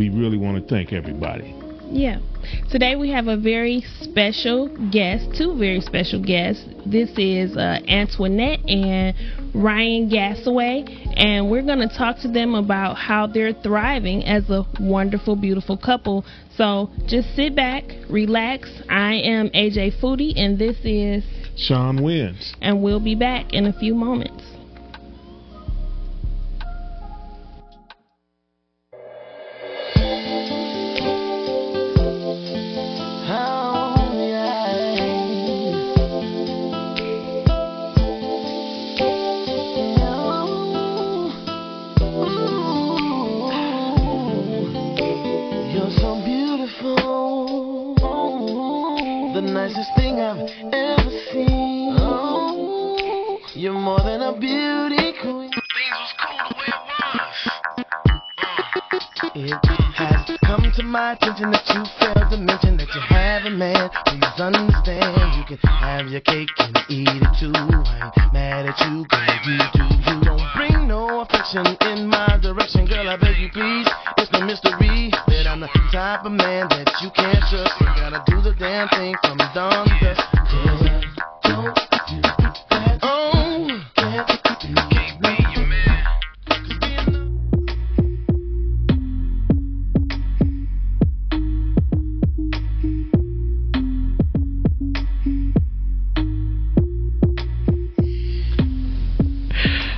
we really want to thank everybody. Yeah. Today we have a very special guest, two very special guests. This is Antoinette and Ryan Gassaway, and we're going to talk to them about how they're thriving as a wonderful, beautiful couple. So just sit back, relax. I am AJ Foody, and this is Shon Wins. And we'll be back in a few moments. You're more than a beauty queen. Things was cool the way it was. It has come to my attention that you failed to mention that you have a man. Please understand, you can have your cake and eat it too. I ain't mad at you, girl, you don't bring no affection in my direction, girl, I beg you please. It's no mystery that I'm the type of man that you can't trust. You gotta do the damn thing from dawn to dusk.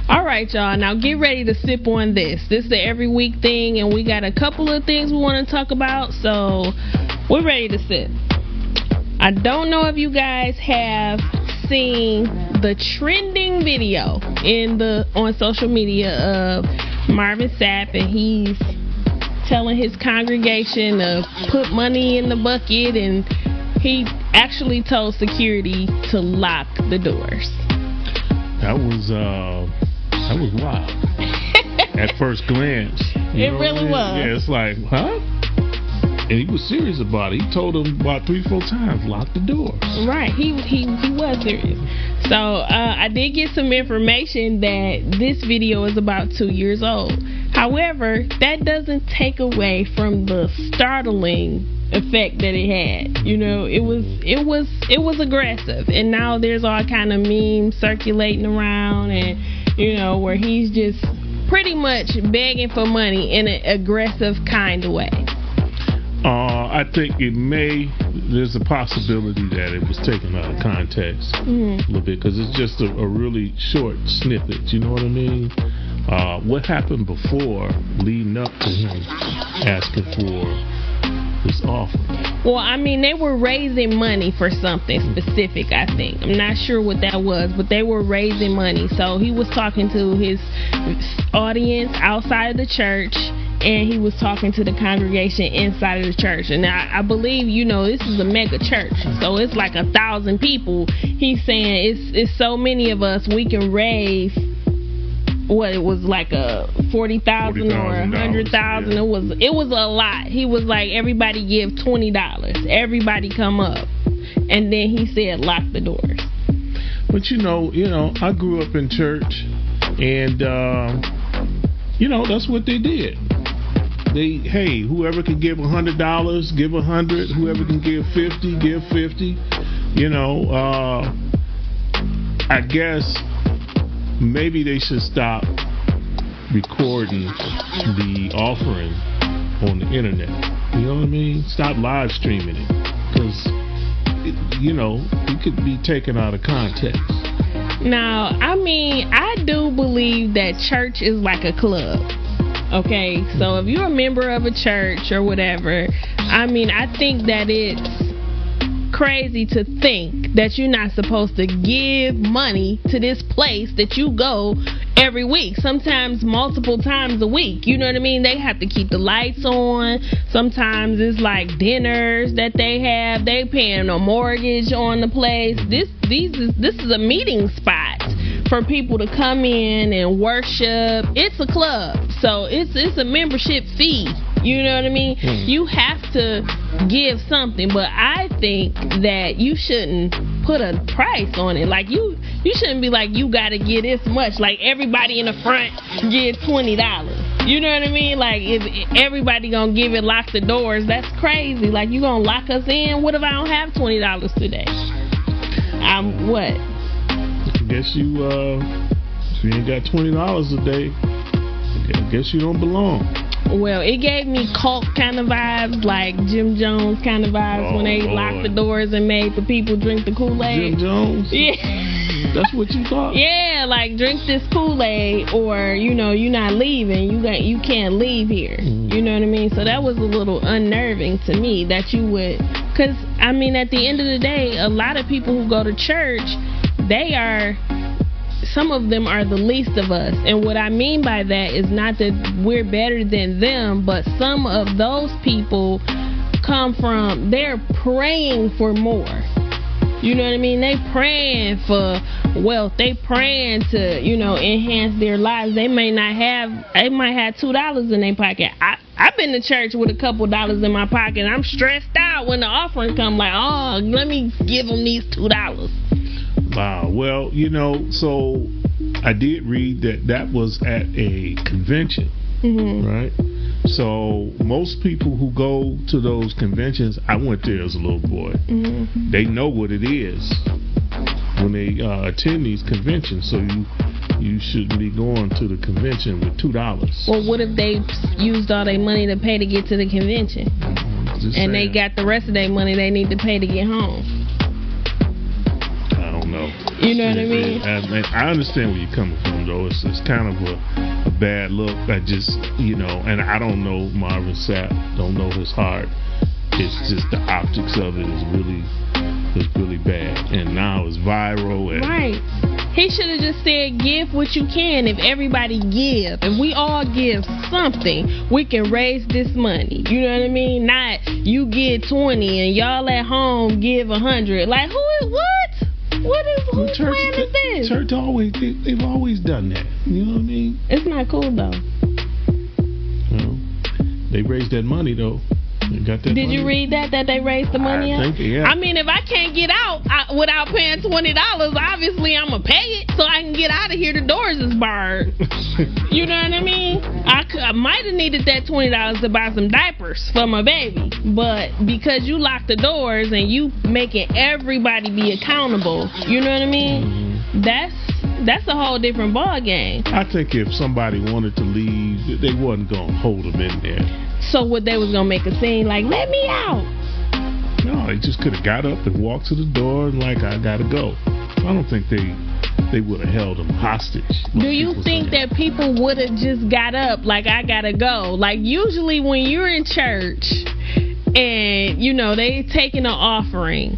All right, y'all, now get ready to sip on this. This is the every week thing, and we got a couple of things we want to talk about, so we're ready to sip. I don't know if you guys have seen the trending video on social media of Marvin Sapp, and he's telling his congregation to put money in the bucket, and he actually told security to lock the doors. That was wild. At first glance. It really was. Yeah, it's like, huh? And he was serious about it. He told them about 3-4 times, lock the door. Right. He was serious. So I did get some information that this video is about 2 years old. However, that doesn't take away from the startling effect that it had. You know, it was aggressive, and now there's all kind of memes circulating around, and you know, where he's just pretty much begging for money in an aggressive kind of way. I think there's a possibility that it was taken out of context a little bit, because it's just a really short snippet, you know what I mean? What happened before leading up to him asking for this offering? Well, I mean, they were raising money for something specific, I think. I'm not sure what that was, but they were raising money. So he was talking to his audience outside of the church, and he was talking to the congregation inside of the church. And I believe, you know, this is a mega church, so it's like 1,000 people. He's saying it's so many of us, we can raise what it was like a 40,000 or 100,000. Yeah. It was a lot. He was like, everybody give $20. Everybody come up. And then he said, lock the doors. But you know, I grew up in church, and you know, that's what they did. Hey, whoever can give $100, give 100. Whoever can give 50, give 50. You know, I guess maybe they should stop recording the offering on the internet. You know what I mean? Stop live streaming it, because you know, it could be taken out of context. Now, I mean, I do believe that church is like a club. Okay, so if you're a member of a church or whatever, I mean, I think that it's crazy to think that you're not supposed to give money to this place that you go every week, sometimes multiple times a week. You know what I mean? They have to keep the lights on. Sometimes it's like dinners that they have. They paying a mortgage on the place. This is a meeting spot for people to come in and worship. It's a club, so it's a membership fee. You know what I mean? You have to give something, but I think that you shouldn't put a price on it. Like you shouldn't be like, you gotta get this much. Like everybody in the front get $20. You know what I mean? Like, if everybody gonna give it lock the doors, that's crazy. Like, you gonna lock us in? What if I don't have $20 today? I'm what? I guess you, if you ain't got $20 a day, I guess you don't belong. Well, it gave me cult kind of vibes, like Jim Jones kind of vibes when they locked the doors and made the people drink the Kool-Aid. Jim Jones? Yeah. That's what you thought? Yeah, like drink this Kool-Aid or, you know, you're not leaving. You can't leave here. You know what I mean? So that was a little unnerving to me that you would, because, I mean, at the end of the day, a lot of people who go to church, some of them are the least of us. And what I mean by that is not that we're better than them, but some of those people they're praying for more. You know what I mean? They praying for wealth. They praying to, you know, enhance their lives. They might have $2 in their pocket. I've been to church with a couple dollars in my pocket. I'm stressed out when the offering come. Like, oh, let me give them these $2. Wow. Well, you know, so I did read that was at a convention, right? So most people who go to those conventions, I went there as a little boy. They know what it is when they attend these conventions. So you shouldn't be going to the convention with $2. Well, what if they used all their money to pay to get to the convention, and they got the rest of their money they need to pay to get home? I don't know. You know what I mean? I understand where you're coming from, though. It's kind of a bad look. I just, you know, and I don't know Marvin Sapp, don't know his heart. It's just the optics of it is really bad, and now it's viral. And right. He should have just said, give what you can. If everybody give, if we all give something, we can raise this money. You know what I mean? Not you give 20 and y'all at home give 100. Like, what? Whose plan is this? Church they've always done that. You know what I mean? It's not cool though. Well, they raised that money though. Got that Did money? You read that they raised the money I think, yeah. I mean, if I can't get out without paying $20, obviously I'm gonna pay it so I can get out of here. The doors is barred. You know what I mean? I might have needed that $20 to buy some diapers for my baby, but because you lock the doors and you making everybody be accountable, you know what I mean? That's a whole different ball game. I think if somebody wanted to leave, they wasn't gonna hold them in there. So what, they was gonna make a scene like, let me out? No, they just could have got up and walked to the door and like, I gotta go. I don't think they would have held them hostage. Do you think that people would have just got up like, I gotta go? Like, usually when you're in church and, you know, they taking an offering,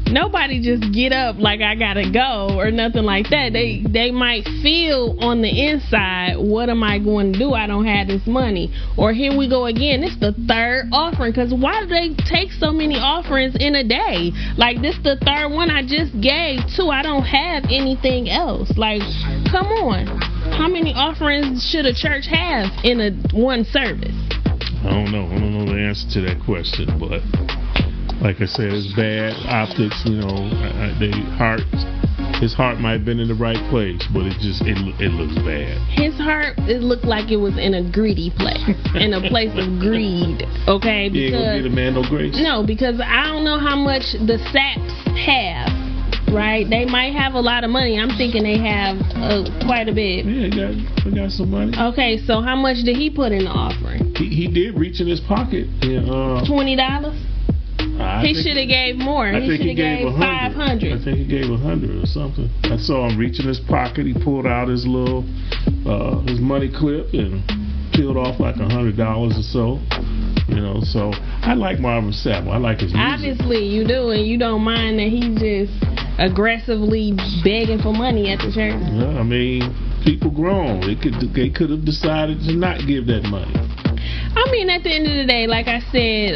nobody just get up like, I gotta go or nothing like that. They might feel on the inside, what am I going to do? I don't have this money. Or here we go again. It's the third offering. Because why do they take so many offerings in a day? Like, this the third one I just gave too. I don't have anything else. Like, come on. How many offerings should a church have in one service? I don't know the answer to that question, but like I said, it's bad optics. You know, his heart might have been in the right place, but it looks bad. His heart, it looked like it was in a greedy place, in a place of greed. Okay, because you ain't gonna get a man no grace. No, because I don't know how much the Sapps have. Right, they might have a lot of money. I'm thinking they have quite a bit. Yeah, they got some money. Okay, so how much did he put in the offering? He did reach in his pocket. $20. He should have gave more. I think he gave 500. I think he gave 100 or something. I saw him reach in his pocket. He pulled out his little his money clip and peeled off like $100 or so. You know, so I like Marvin Sapp. I like his music. Obviously, you do, and you don't mind that he's just aggressively begging for money at the church. Yeah, I mean, people grown. They could have decided to not give that money. I mean, at the end of the day, like I said,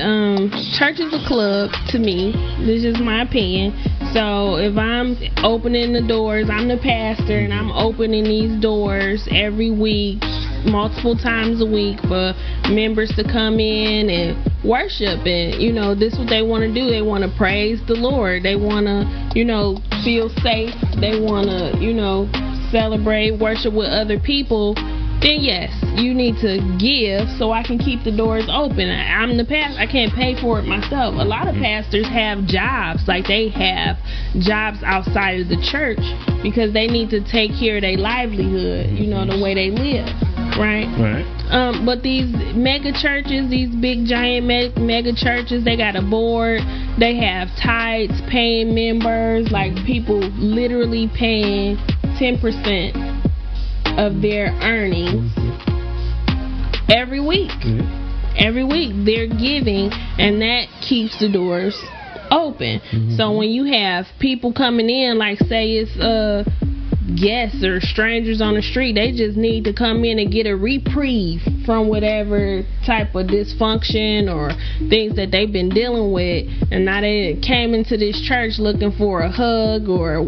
church is a club to me. This is my opinion. So if I'm opening the doors, I'm the pastor, and I'm opening these doors every week, multiple times a week, for members to come in and worship. And, you know, this is what they want to do. They want to praise the Lord. They want to, you know, feel safe. They want to, you know, celebrate, worship with other people. then yes, you need to give so I can keep the doors open. I'm the pastor. I can't pay for it myself. A lot of pastors have jobs. Like, they have jobs outside of the church because they need to take care of their livelihood, you know, the way they live, right? Right. But these mega churches, these big giant mega churches, they got a board. They have tithes, paying members, like people literally paying 10% of their earnings every week. Every week they're giving, and that keeps the doors open. So when you have people coming in, like say it's guests or strangers on the street, they just need to come in and get a reprieve from whatever type of dysfunction or things that they've been dealing with, and now they came into this church looking for a hug or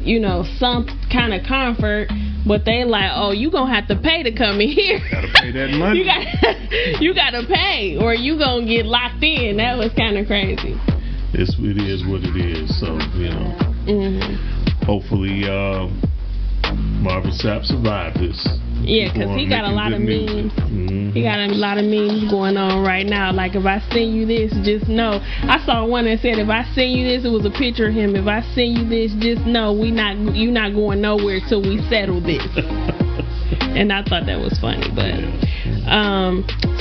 you know, some kind of comfort, but they like, oh, you gonna have to pay to come in here. Gotta pay that money. you gotta pay or you gonna get locked in. That was kind of crazy. It is what it is. So, you know, hopefully Marvin Sapp survived this. Yeah, because he got a lot of memes. He got a lot of memes going on right now. Like, if I send you this, just know. I saw one that said, if I send you this, it was a picture of him. If I send you this, just know you're not going nowhere till we settle this. And I thought that was funny. But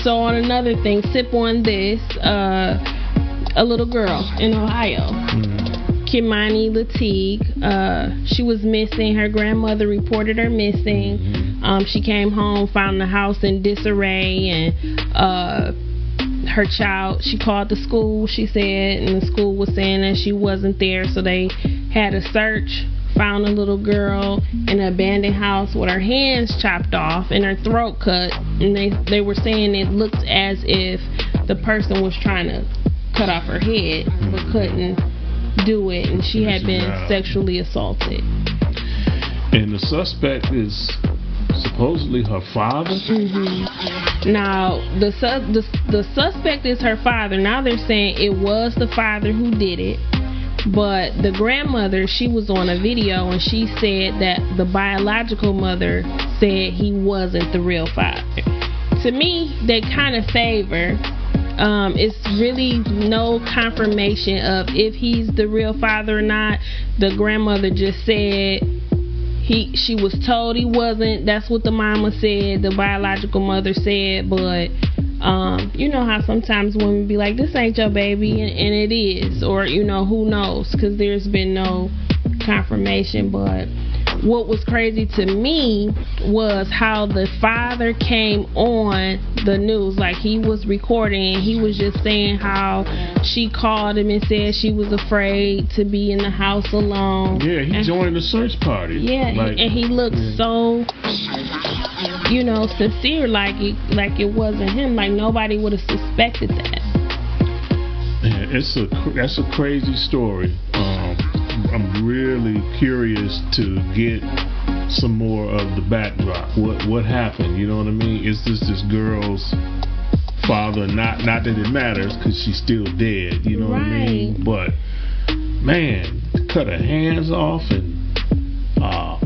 so on another thing, sip on this. A little girl in Ohio, Kimani Lateague, she was missing. Her grandmother reported her missing. She came home, found the house in disarray, and her child, she called the school, she said, and the school was saying that she wasn't there, so they had a search, found a little girl in an abandoned house with her hands chopped off and her throat cut, and they were saying it looked as if the person was trying to cut off her head but couldn't do it, and she had been sexually assaulted. And the suspect is supposedly her father. Now the suspect is her father. Now they're saying it was the father who did it, but the grandmother, she was on a video and she said that the biological mother said he wasn't the real father. To me, they kind of favor. It's really no confirmation of if he's the real father or not. The grandmother just said she was told he wasn't. That's what the mama said, the biological mother said. But you know how sometimes women be like, this ain't your baby, and it is, or you know, who knows, because there's been no confirmation. But what was crazy to me was how the father came on the news. Like, he was recording, he was just saying how she called him and said she was afraid to be in the house alone. Yeah, he joined the search party. Yeah, and he looked so, you know, sincere, like it wasn't him. Like, nobody would have suspected that. Yeah, that's a crazy story. I'm really curious to get some more of the backdrop. What happened? You know what I mean? Is this girl's father? Not that it matters because she's still dead. You know what I mean? But man, cut her hands off and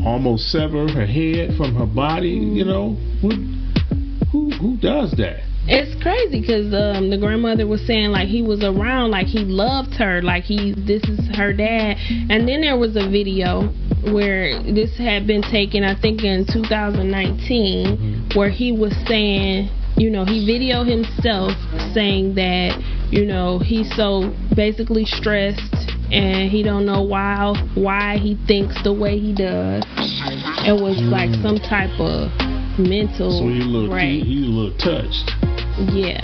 almost sever her head from her body. You know, who does that? It's crazy because the grandmother was saying like he was around, like he loved her, like this is her dad. And then there was a video where this had been taken, I think in 2019, where he was saying, you know, he videoed himself saying that, you know, he's so basically stressed and he don't know why he thinks the way he does. It was like some type of mental. So he looked touched. Yeah.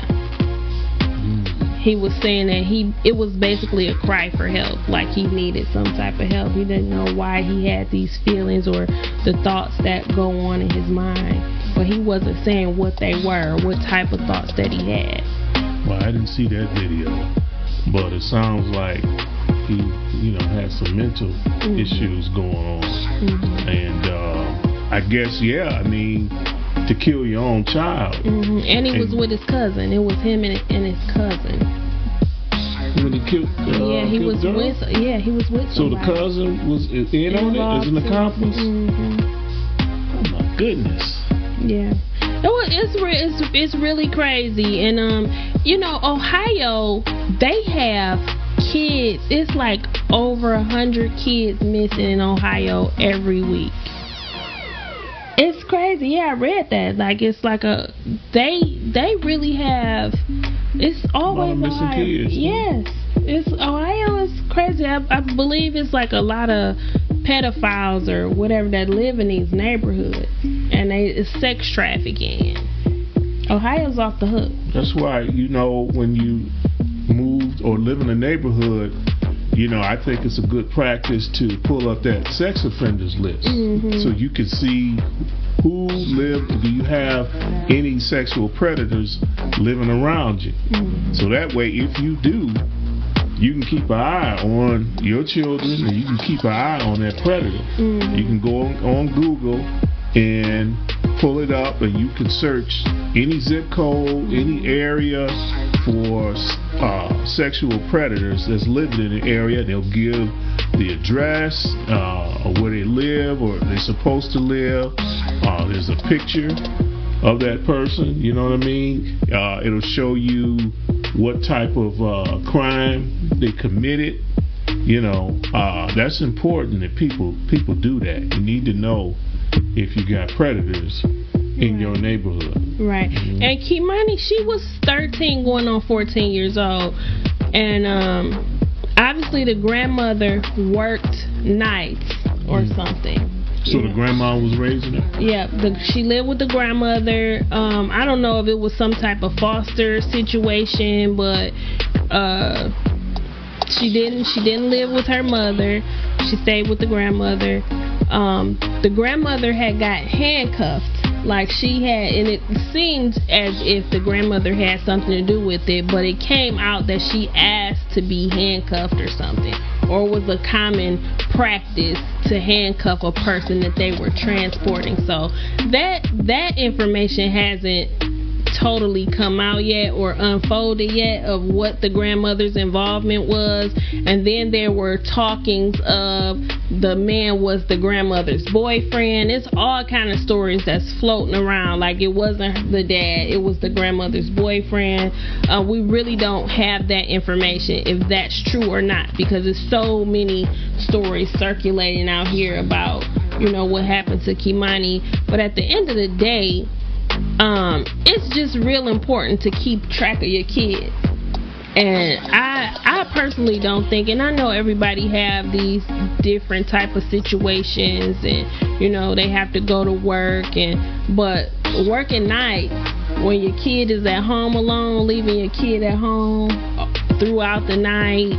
He was saying that it was basically a cry for help, like he needed some type of help. He didn't know why he had these feelings or the thoughts that go on in his mind, but he wasn't saying what they were, what type of thoughts that he had. Well, I didn't see that video, but it sounds like he, you know, had some mental issues going on, and I guess, I mean, to kill your own child. And he was with his cousin. It was him and his cousin. When he killed he was girl? he was with So somebody. the cousin was in on it as an accomplice? Oh my goodness. Yeah. It's really crazy. And Ohio, they have kids. It's like over 100 kids missing in Ohio every week. It's crazy. Yeah, I read that. Like, it's like they really have. It's always missing Ohio. Kids. Yes, Ohio is crazy. I believe it's like a lot of pedophiles or whatever that live in these neighborhoods, and it's sex trafficking. Ohio's off the hook. That's why, when you move or live in a neighborhood, I think it's a good practice to pull up that sex offenders list, so you can see who live. Do you have any sexual predators living around you? So that way, if you do, you can keep an eye on your children, and you can keep an eye on that predator. You can go on Google and pull it up, and you can search any zip code, any area for sexual predators that's living in the area. They'll give the address, or where they live, or they're supposed to live. There's a picture of that person, you know what I mean? It'll show you what type of crime they committed. That's important that people do that. You need to know if you got predators in your neighborhood. Right. And Kimani, she was 13 going on 14 years old. And obviously the grandmother worked nights or something. So the grandma was raising her? Yeah, she lived with the grandmother. I don't know if it was some type of foster situation, but she didn't live with her mother. She stayed with the grandmother. The grandmother had got handcuffed. Like she had, and it seemed as if the grandmother had something to do with it, but it came out that she asked to be handcuffed or something, or was a common practice to handcuff a person that they were transporting. So that information hasn't totally come out yet or unfolded yet of what the grandmother's involvement was. And then there were talkings of the man was the grandmother's boyfriend. It's all kind of stories that's floating around, like it wasn't the dad, it was the grandmother's boyfriend. We really don't have that information, if that's true or not, because there's so many stories circulating out here about what happened to Kimani. But at the end of the day, it's just real important to keep track of your kids. And I personally don't think, and I know everybody have these different type of situations, and they have to go to work, but working night when your kid is at home alone, leaving your kid at home throughout the night,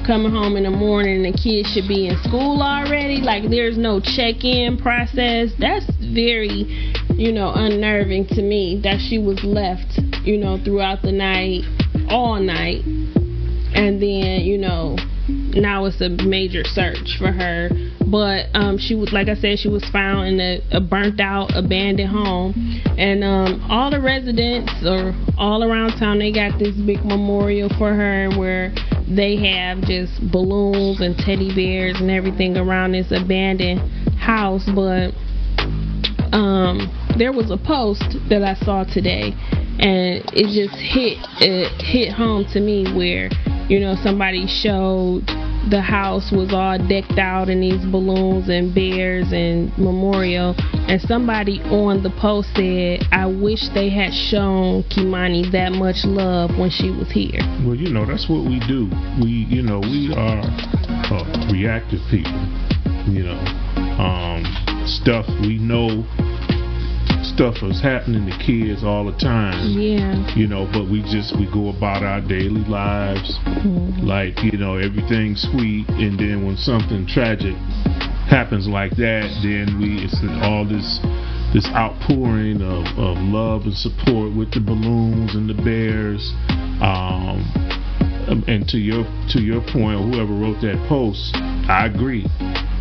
coming home in the morning, the kid should be in school already. Like, there's no check-in process. That's very unnerving to me, that she was left throughout the night, all night, and then now it's a major search for her. But she was, like I said, she was found in a burnt out abandoned home, and all the residents or all around town, they got this big memorial for her where they have just balloons and teddy bears and everything around this abandoned house. But there was a post that I saw today, and it just hit home to me, where somebody showed the house was all decked out in these balloons and bears and memorial, and somebody on the post said, I wish they had shown Kimani that much love when she was here. Well, that's what we do. We are reactive people. Stuff we know, stuff is happening to kids all the time. Yeah. But we go about our daily lives like, everything's sweet, and then when something tragic happens like that, then it's all this outpouring of love and support with the balloons and the bears. And to your point, or whoever wrote that post, I agree.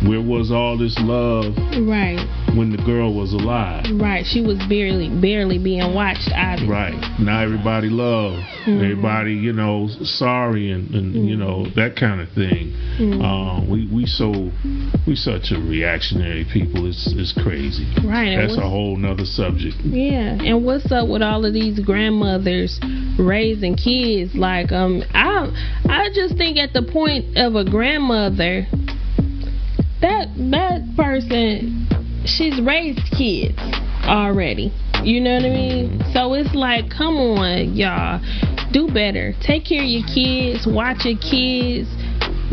Where was all this love? Right. when the girl was alive. Right. She was barely being watched, obviously. Right. Now everybody loves. Everybody, you know, sorry and you know, that kind of thing. We such a reactionary people. It's crazy. Right. That's a whole nother subject. Yeah. And what's up with all of these grandmothers raising kids? Like, I just think at the point of a grandmother, that person, she's raised kids already. You know what I mean? So it's like, come on, y'all, do better. Take care of your kids. Watch your kids.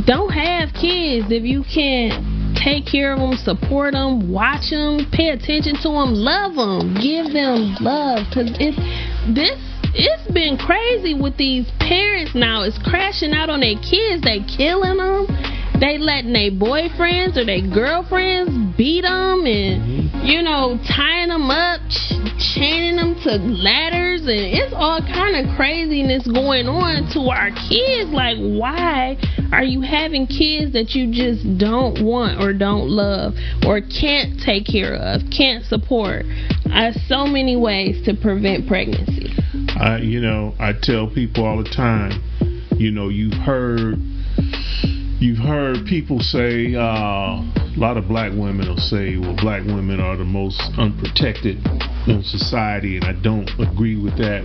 Don't have kids if you can't take care of them, support them, watch them, pay attention to them, love them, give them love. Because it's been crazy with these parents now. It's crashing out on their kids. They killing them. They letting their boyfriends or their girlfriends beat them and, you know, tying them up, chaining them to ladders, and it's all kind of craziness going on to our kids. Like, why are you having kids that you just don't want or don't love or can't take care of, can't support? So many ways to prevent pregnancy. You know, I tell people all the time, you know, you've heard people say, a lot of black women will say, well, black women are the most unprotected in society, and I don't agree with that.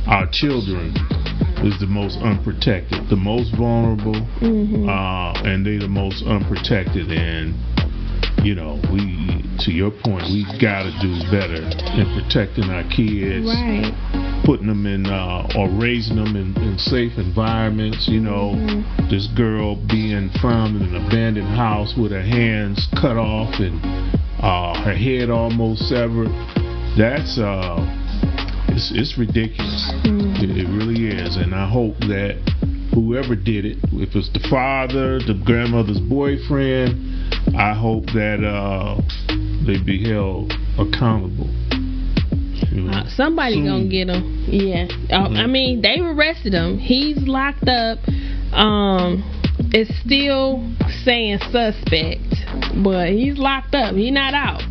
Our children is the most unprotected, the most vulnerable, and they're the most unprotected. And, you know, to your point, we've got to do better in protecting our kids. Right. Putting them in or raising them in safe environments. You know, this girl being found in an abandoned house with her hands cut off and her head almost severed. That's it's ridiculous. It really is. And I hope that whoever did it, if it's the father, the grandmother's boyfriend, I hope that they be held accountable. Somebody gonna get him. Yeah. I mean, they arrested him. He's locked up. It's still saying suspect, but he's locked up. He's not out.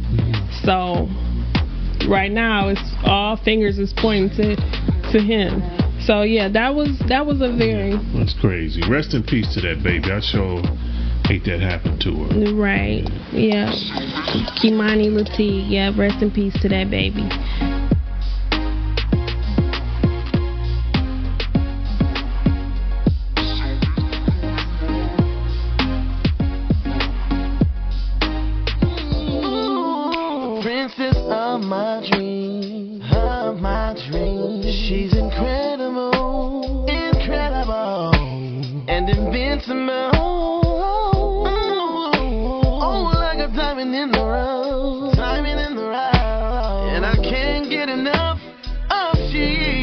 So right now, it's all fingers is pointing to him. So yeah, that was a very. That's crazy. Rest in peace to that baby. I sure hate that happened to her. Right. Yeah. Kimani Lateef. Yeah. Rest in peace to that baby. Princess of my dream, she's incredible, and invincible. Oh, like a diamond in the rough, and I can't get enough of she.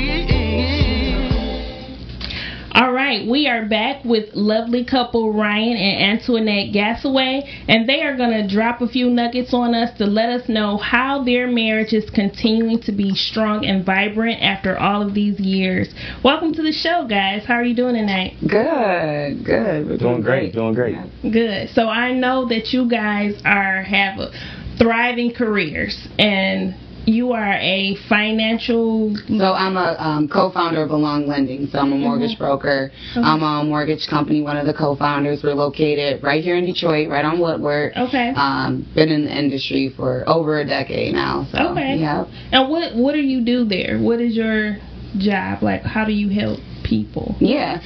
All right, we are back with lovely couple Ryan and Antoinette Gassaway, and they are going to drop a few nuggets on us to let us know how their marriage is continuing to be strong and vibrant after all of these years. Welcome to the show, guys. How are you doing tonight? Good. We're doing great. Good. So I know that you guys have thriving careers, and you are a financial... So I'm a co-founder of Along Lending. So I'm a mortgage broker. I'm a mortgage company, one of the co-founders. We're located right here in Detroit, right on Woodward. Okay. Been in the industry for over a decade now. So, okay. Yeah. And what do you do there? What is your job? Like, how do you help people? Yeah.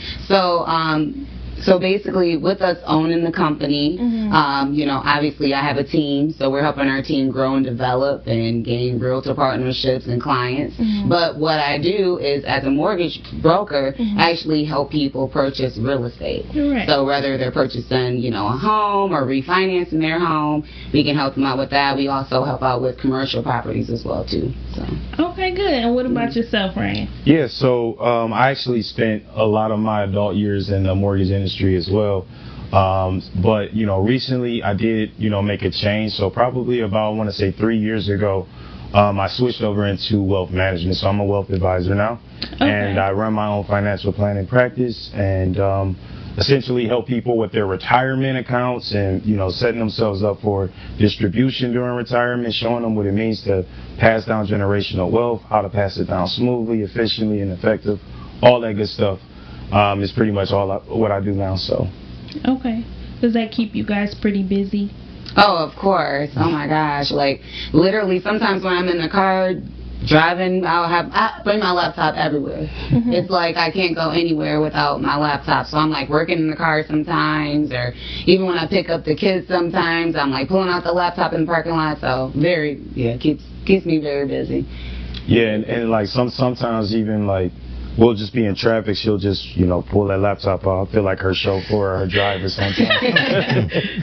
So basically, with us owning the company, you know, obviously I have a team, so we're helping our team grow and develop and gain realtor partnerships and clients. But what I do is, as a mortgage broker, actually help people purchase real estate. Right. So whether they're purchasing, you know, a home or refinancing their home, we can help them out with that. We also help out with commercial properties as well, too. So. Okay, good. And what about yourself, Ryan? Yeah, so I actually spent a lot of my adult years in the mortgage industry as well. But, you know, recently I did, you know, make a change. So probably about, I want to say 3 years ago, I switched over into wealth management. So I'm a wealth advisor now. Okay. And I run my own financial planning practice. And essentially help people with their retirement accounts and, you know, setting themselves up for distribution during retirement, showing them what it means to pass down generational wealth, how to pass it down smoothly, efficiently, and effective. All that good stuff is pretty much what I do now. So. Okay. Does that keep you guys pretty busy? Oh, of course. Oh my gosh. Like, literally, sometimes when I'm in the car driving, I bring my laptop everywhere. It's like I can't go anywhere without my laptop. So I'm like working in the car sometimes, or even when I pick up the kids sometimes, I'm like pulling out the laptop in the parking lot. So keeps me very busy. Yeah, and like sometimes even like we'll just be in traffic, she'll just, you know, pull that laptop out. I feel like her chauffeur or her driver sometimes.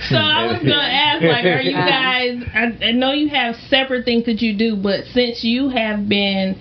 So I was going to ask, like, are you guys, I know you have separate things that you do, but since you have been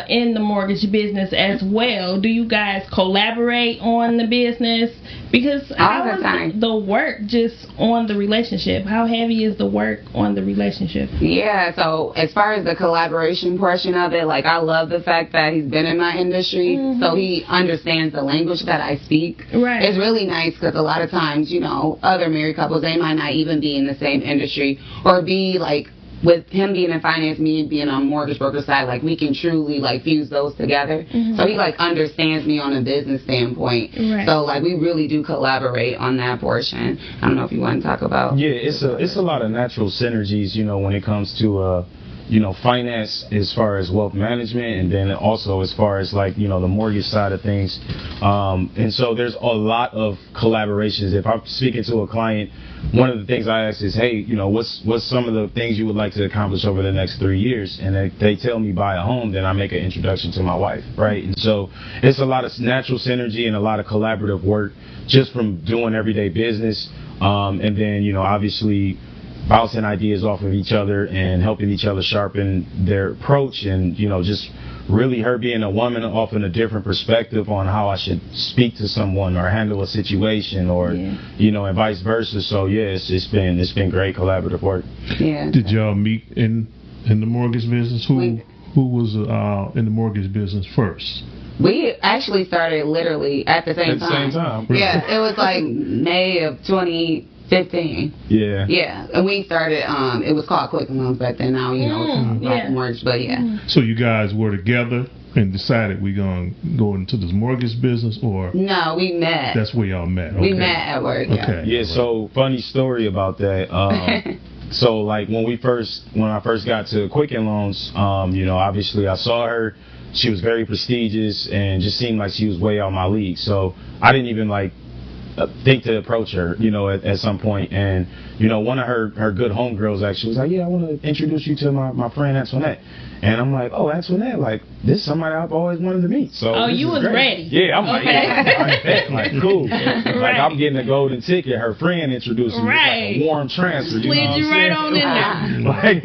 in the mortgage business as well, do you guys collaborate on the business? Because how is the work just on the relationship? How heavy is the work on the relationship? Yeah, so as far as the collaboration portion of it, like, I love the fact that he's been in my industry, so he understands the language that I speak. Right. It's really nice because a lot of times, you know, other married couples, they might not even be in the same industry or be like, with him being in finance, me being on mortgage broker side, like, we can truly like fuse those together. So he like understands me on a business standpoint. Right. So like we really do collaborate on that portion. I don't know if you want to talk about. Yeah, it's a lot of natural synergies, you know, when it comes to you know, finance as far as wealth management, and then also as far as like, you know, the mortgage side of things. And so there's a lot of collaborations. If I'm speaking to a client, one of the things I ask is, hey, you know, what's some of the things you would like to accomplish over the next 3 years? And if they tell me buy a home, then I make an introduction to my wife, right? And so it's a lot of natural synergy and a lot of collaborative work just from doing everyday business. And then, you know, obviously bouncing ideas off of each other and helping each other sharpen their approach, and, you know, just really her being a woman offering a different perspective on how I should speak to someone or handle a situation, or you know, and vice versa. So yeah, it's been great collaborative work. Yeah. Did y'all meet in the mortgage business? Who was in the mortgage business first? We actually started literally at the same time. At the same time. Yeah, it was like May of 2015. Yeah. Yeah, and we started, it was called Quick Loans back then. Now, you know, it's like mortgage, but yeah. So you guys were together and decided we're going to go into this mortgage business, or? No, we met. That's where y'all met. Okay. We met at work, yeah. Okay. Yeah, so funny story about that. So like when I first got to Quicken Loans, you know, obviously I saw her. She was very prestigious and just seemed like she was way out my league. So I didn't even like think to approach her, you know, at some point. And, you know, one of her good homegirls actually was like, yeah, I want to introduce you to my friend Antoinette. And I'm like, oh, Antoinette, like, this is somebody I've always wanted to meet. So you was great. ready. Yeah, I'm like, yeah, like, cool. Like, I'm getting a golden ticket. Her friend introduced me. Right. Like a warm transfer. You Slid know you right on in there. Like,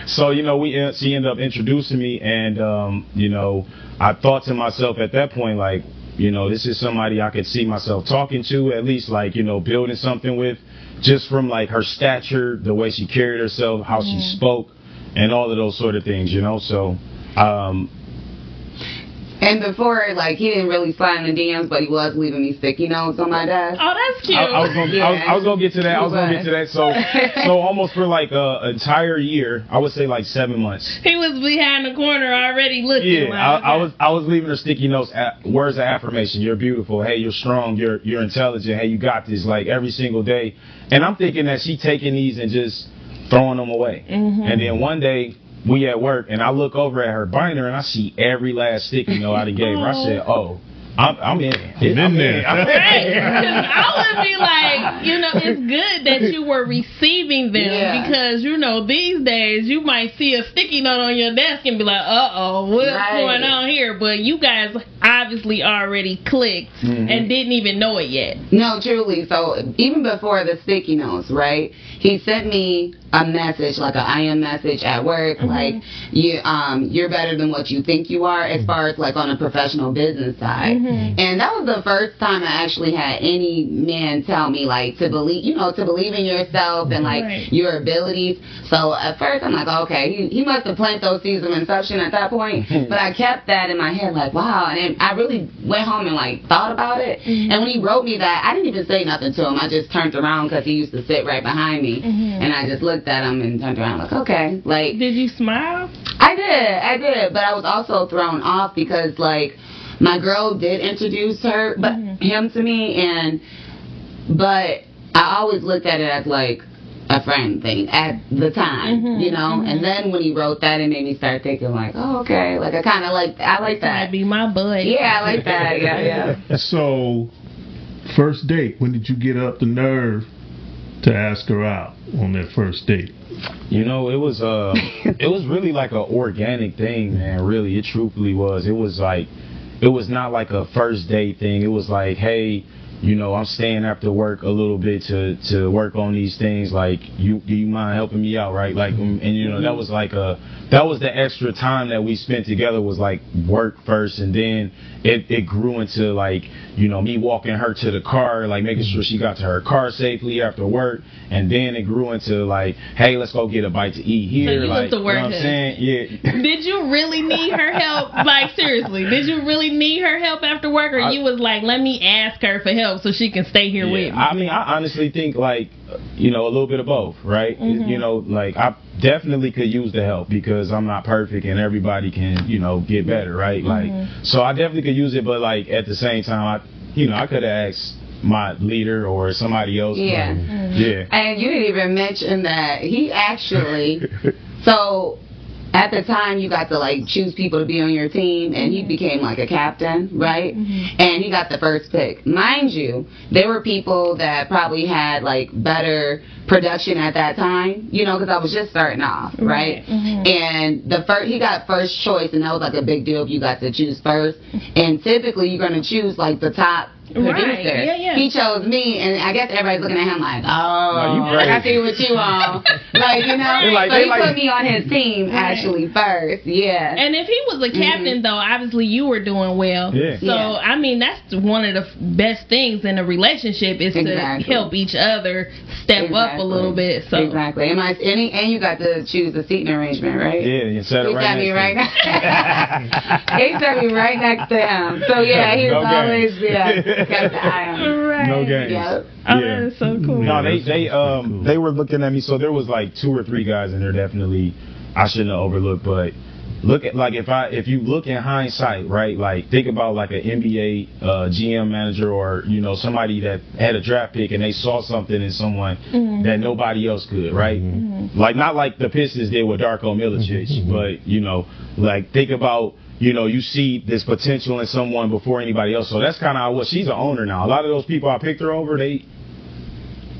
so, you know, she ended up introducing me, and, you know, I thought to myself at that point, like, you know, this is somebody I could see myself talking to, at least, like, you know, building something with, just from, like, her stature, the way she carried herself, how she spoke, and all of those sort of things, you know. So, and before, like, he didn't really slide in the DMs, but he was leaving me sticky notes on my desk. Oh, that's cute. I was gonna get to that. So almost for like an entire year, I would say like 7 months. He was behind the corner already looking. Yeah, like, I was leaving her sticky notes, words of affirmation. You're beautiful. Hey, you're strong. You're intelligent. Hey, you got this. Like every single day. And I'm thinking that she taking these and just throwing them away. And then one day, we at work, and I look over at her binder, and I see every last sticky note I done gave her. I said, oh, I'm in. I'm in there. I would be like, you know, it's good that you were receiving them, because, you know, these days you might see a sticky note on your desk and be like, what's going on here? But you guys obviously already clicked and didn't even know it yet. No, truly. So even before the sticky notes, right, he sent me a message, like an IM message at work, like, you're better than what you think you are, as far as like on a professional business side. And that was the first time I actually had any man tell me, like, to believe in yourself and, like, your abilities. So at first I'm like, okay, he must have planted those seeds of inception at that point. But I kept that in my head, like, wow. And then I really went home and, like, thought about it. And when he wrote me that, I didn't even say nothing to him. I just turned around because he used to sit right behind me. And I just looked at him and turned around, like, okay. Like, did you smile? I did. But I was also thrown off because, like, my girl did introduce him to me, but I always looked at it as, like, a friend thing at the time, and then when he wrote that, it made me start thinking, like, oh, okay, like, I like that. That'd be my bud. Yeah, I like that. Yeah. So, first date, when did you get up the nerve to ask her out on that first date? It was it was really like an organic thing, man. Really, it truthfully was. It was not like a first date thing. It was like, hey, I'm staying after work a little bit to work on these things. Like, do you mind helping me out, right? Like, and that was like that was the extra time that we spent together, was like work first, and then it grew into, like, me walking her to the car, like making sure she got to her car safely after work, and then it grew into, like, hey, let's go get a bite to eat here. So you like, was the work, you know what I'm saying? Yeah. Did you really need her help? Like, seriously, did you really need her help after work, or you was like, let me ask her for help so she can stay here with me? I mean, I honestly think, like, a little bit of both, right? Like, I definitely could use the help because I'm not perfect and everybody can, get better, right? Like, so I definitely could use it, but, like, at the same time, I could have asked my leader or somebody else. Yeah. Yeah. And you didn't even mention that he actually, so at the time you got to, like, choose people to be on your team, and he became like a captain, right? And he got the first pick. Mind you, there were people that probably had, like, better production at that time, because I was just starting off, right? And he got first choice, and that was like a big deal if you got to choose first. And typically you're going to choose, like, the top producer. Yeah. He chose me, and I guess everybody's looking at him like, oh, like, I see what you on. Like, Like, so he put me on his team actually first. Yeah. And if he was a captain, though, obviously you were doing well. Yeah. So, I mean, that's one of the best things in a relationship is to help each other step up a little bit. So. Exactly. And you got to choose the seating arrangement, right? Yeah, you said it right next to him. He sat me right next to him. So, yeah, he was always, kept the eye on him. Right. No games. Yep. Oh, that is so cool. No, they were looking at me. So there was like 2 or 3 guys in there definitely I shouldn't have overlooked. But look at, like, if you look in hindsight, right? Like, think about like an NBA GM manager, or somebody that had a draft pick and they saw something in someone that nobody else could, right? Like, not like the Pistons did with Darko Milicic, but like, think about. You see this potential in someone before anybody else. So that's kind of how it was. She's an owner now. A lot of those people I picked her over, they,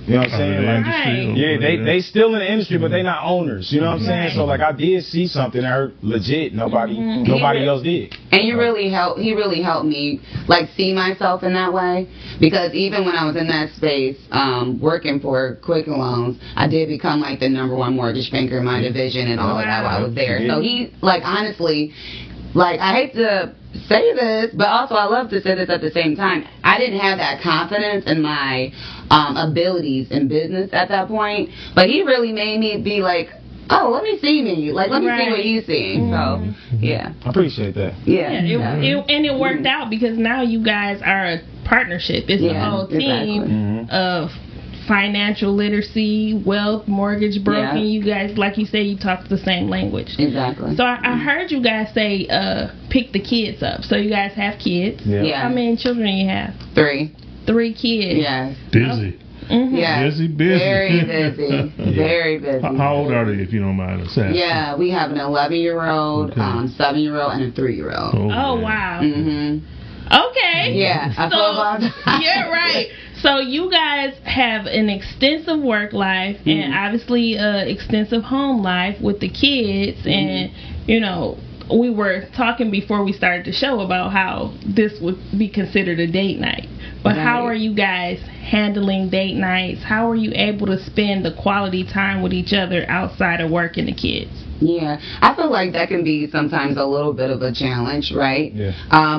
you know what I'm saying? Like, they still in the industry, but they not owners. You know what I'm saying? So, like, I did see something in her legit. Nobody else did. And he really helped me, like, see myself in that way, because even when I was in that space, working for Quicken Loans, I did become, like, the #1 mortgage banker in my division and all of that while I was there. So he, like, honestly, like, I hate to say this, but also I love to say this at the same time. I didn't have that confidence in my abilities in business at that point, but he really made me be like, oh, let me see me. Like, let me see what he's seeing. So, yeah. I appreciate that. Yeah. And it worked out because now you guys are a partnership. It's a whole team of financial literacy, wealth, mortgage, broking. You guys, like you say, you talk the same language. Exactly. So I heard you guys say pick the kids up. So you guys have kids. Yeah. How many children you have? 3. 3 kids. Yes. Busy. Yeah. Busy. Very busy. Very busy. How old are they, if you don't mind us asking? Yeah, we have an 11-year-old, 7-year-old, and a 3-year-old. Oh, wow. Okay. Yeah. Yeah, right. So you guys have an extensive work life and obviously extensive home life with the kids, and we were talking before we started the show about how this would be considered a date night. But how are you guys handling date nights? How are you able to spend the quality time with each other outside of work and the kids? Yeah, I feel like that can be sometimes a little bit of a challenge, right? Yeah.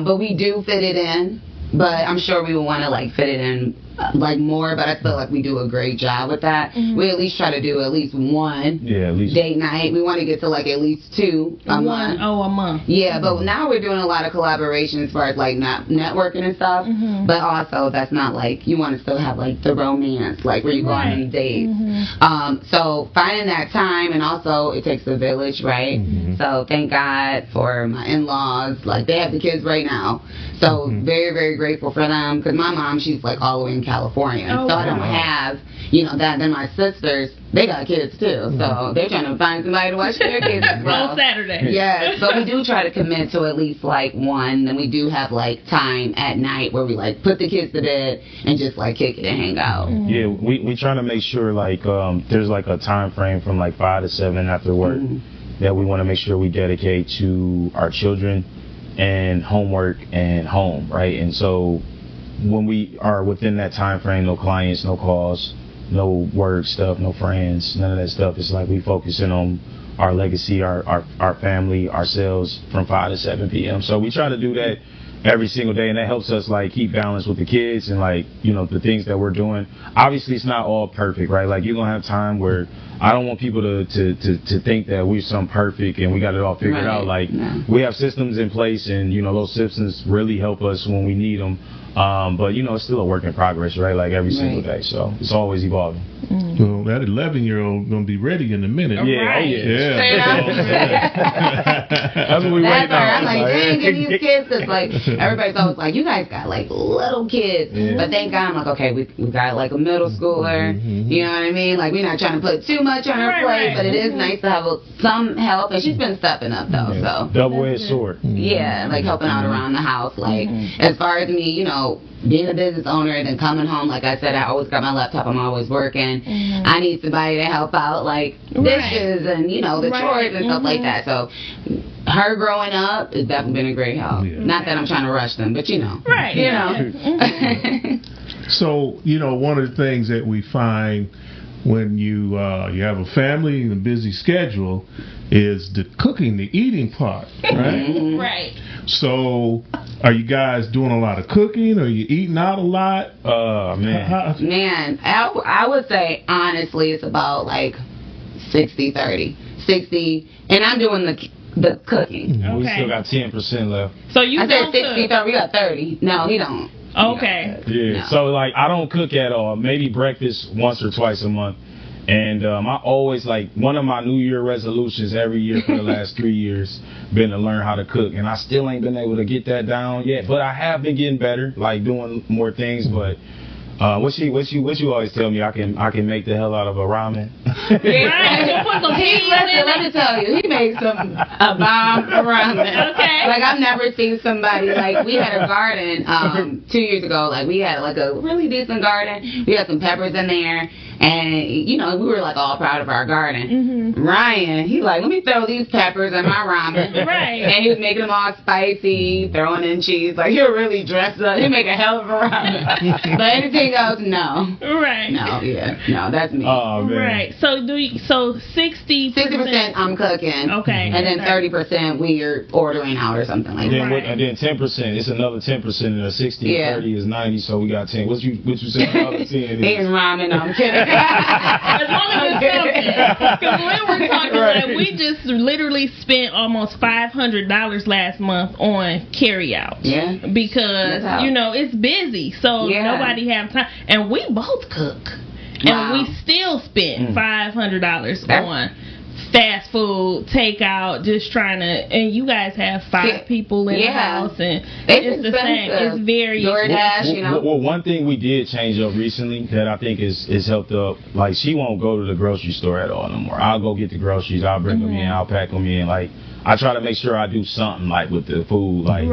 But we do fit it in. But I'm sure we would want to like fit it in like more. But I feel like we do a great job with that. We at least try to do at least one date night. We want to get to like at least 2 a month. Oh, a month. Yeah, but now we're doing a lot of collaboration as far as like not networking and stuff. But also that's not like you want to still have like the romance, like where you go on dates. So finding that time, and also it takes a village, right? So thank God for my in-laws. Like they have the kids right now. So very, very grateful for them, because my mom, she's like all the way in California, so I don't have, you know, that. Then my sisters, they got kids too, so they're trying to find somebody to watch their kids as well. On Saturday. Yeah, so we do try to commit to at least like one, and we do have like time at night where we like put the kids to bed and just like kick it and hang out. Yeah, we try to make sure like there's like a time frame from like 5 to 7 after work that we want to make sure we dedicate to our children and homework and home, right? And so when we are within that time frame, no clients, no calls, no work stuff, no friends, none of that stuff. It's like we focusing on our legacy, our family, ourselves from 5 to 7 p.m. So we try to do that every single day, and that helps us like keep balance with the kids and like, you know, the things that we're doing. Obviously it's not all perfect, right? Like you're gonna have time where I don't want people to think that we're some perfect and we got it all figured out. Like we have systems in place, and you know those systems really help us when we need them. But you know it's still a work in progress, right? Like every single day, so it's always evolving. Well, that 11-year-old gonna be ready in a minute. Yeah, that's what we That's waiting on. I'm like, dang, get these kids, because like everybody's always like, you guys got like little kids, but thank God I'm like, okay, we got like a middle schooler, you know what I mean? Like we're not trying to put too much on her plate, but it is nice to have some help, and she's been stepping up though. So double-edged sword. Yeah, like helping out around the house. Like as far as me, you know, being a business owner and then coming home, like I said, I always got my laptop, I'm always working. I need somebody to help out, like dishes and, you know, the chores and stuff like that. So her growing up has definitely been a great help. Not that I'm trying to rush them, but you know. You know. So, you know, one of the things that we find when you have a family and a busy schedule is the cooking, the eating part, right? Right. So, are you guys doing a lot of cooking? Are you eating out a lot? Man, I would say honestly it's about like 60-30. 60, and I'm doing the cooking. We still got 10% left. So you I said 60-30. We got 30. No, he don't. Okay. Yeah. So like I don't cook at all. Maybe breakfast once or twice a month. And I always, like, one of my New Year resolutions every year for the last 3 years been to learn how to cook. And I still ain't been able to get that down yet. But I have been getting better, like doing more things. But what you always tell me, I can make the hell out of a ramen. Let me tell you, he makes a bomb ramen. Okay. Like I've never seen somebody, like we had a garden 2 years ago. Like we had like a really decent garden. We had some peppers in there. And, you know, we were, like, all proud of our garden. Ryan, he like, let me throw these peppers in my ramen. And he was making them all spicy, throwing in cheese. Like, he was really dressed up. He make a hell of a ramen. But anything else, no. No, that's me. Oh, man. Right. So 60% I'm cooking. Okay. And then 30% we're ordering out or something like that. And then 10%, it's another 10%, and the 60 and 30 is 90, so we got 10. What you said another 10 is? Eating ramen, I'm kidding. As long as it's something. Because when we're talking, like, we just literally spent almost $500 last month on carryout. Yeah. Because, you know, it's busy. So nobody have time. And we both cook. And we still spent $500 on fast food, takeout, just trying to, and you guys have 5 people in the house, and it's the same. It's very DoorDash, you know. Well, one thing we did change up recently that I think is helped up, like she won't go to the grocery store at all no more. I'll go get the groceries, I'll bring them in, I'll pack them in, like. I try to make sure I do something like with the food, like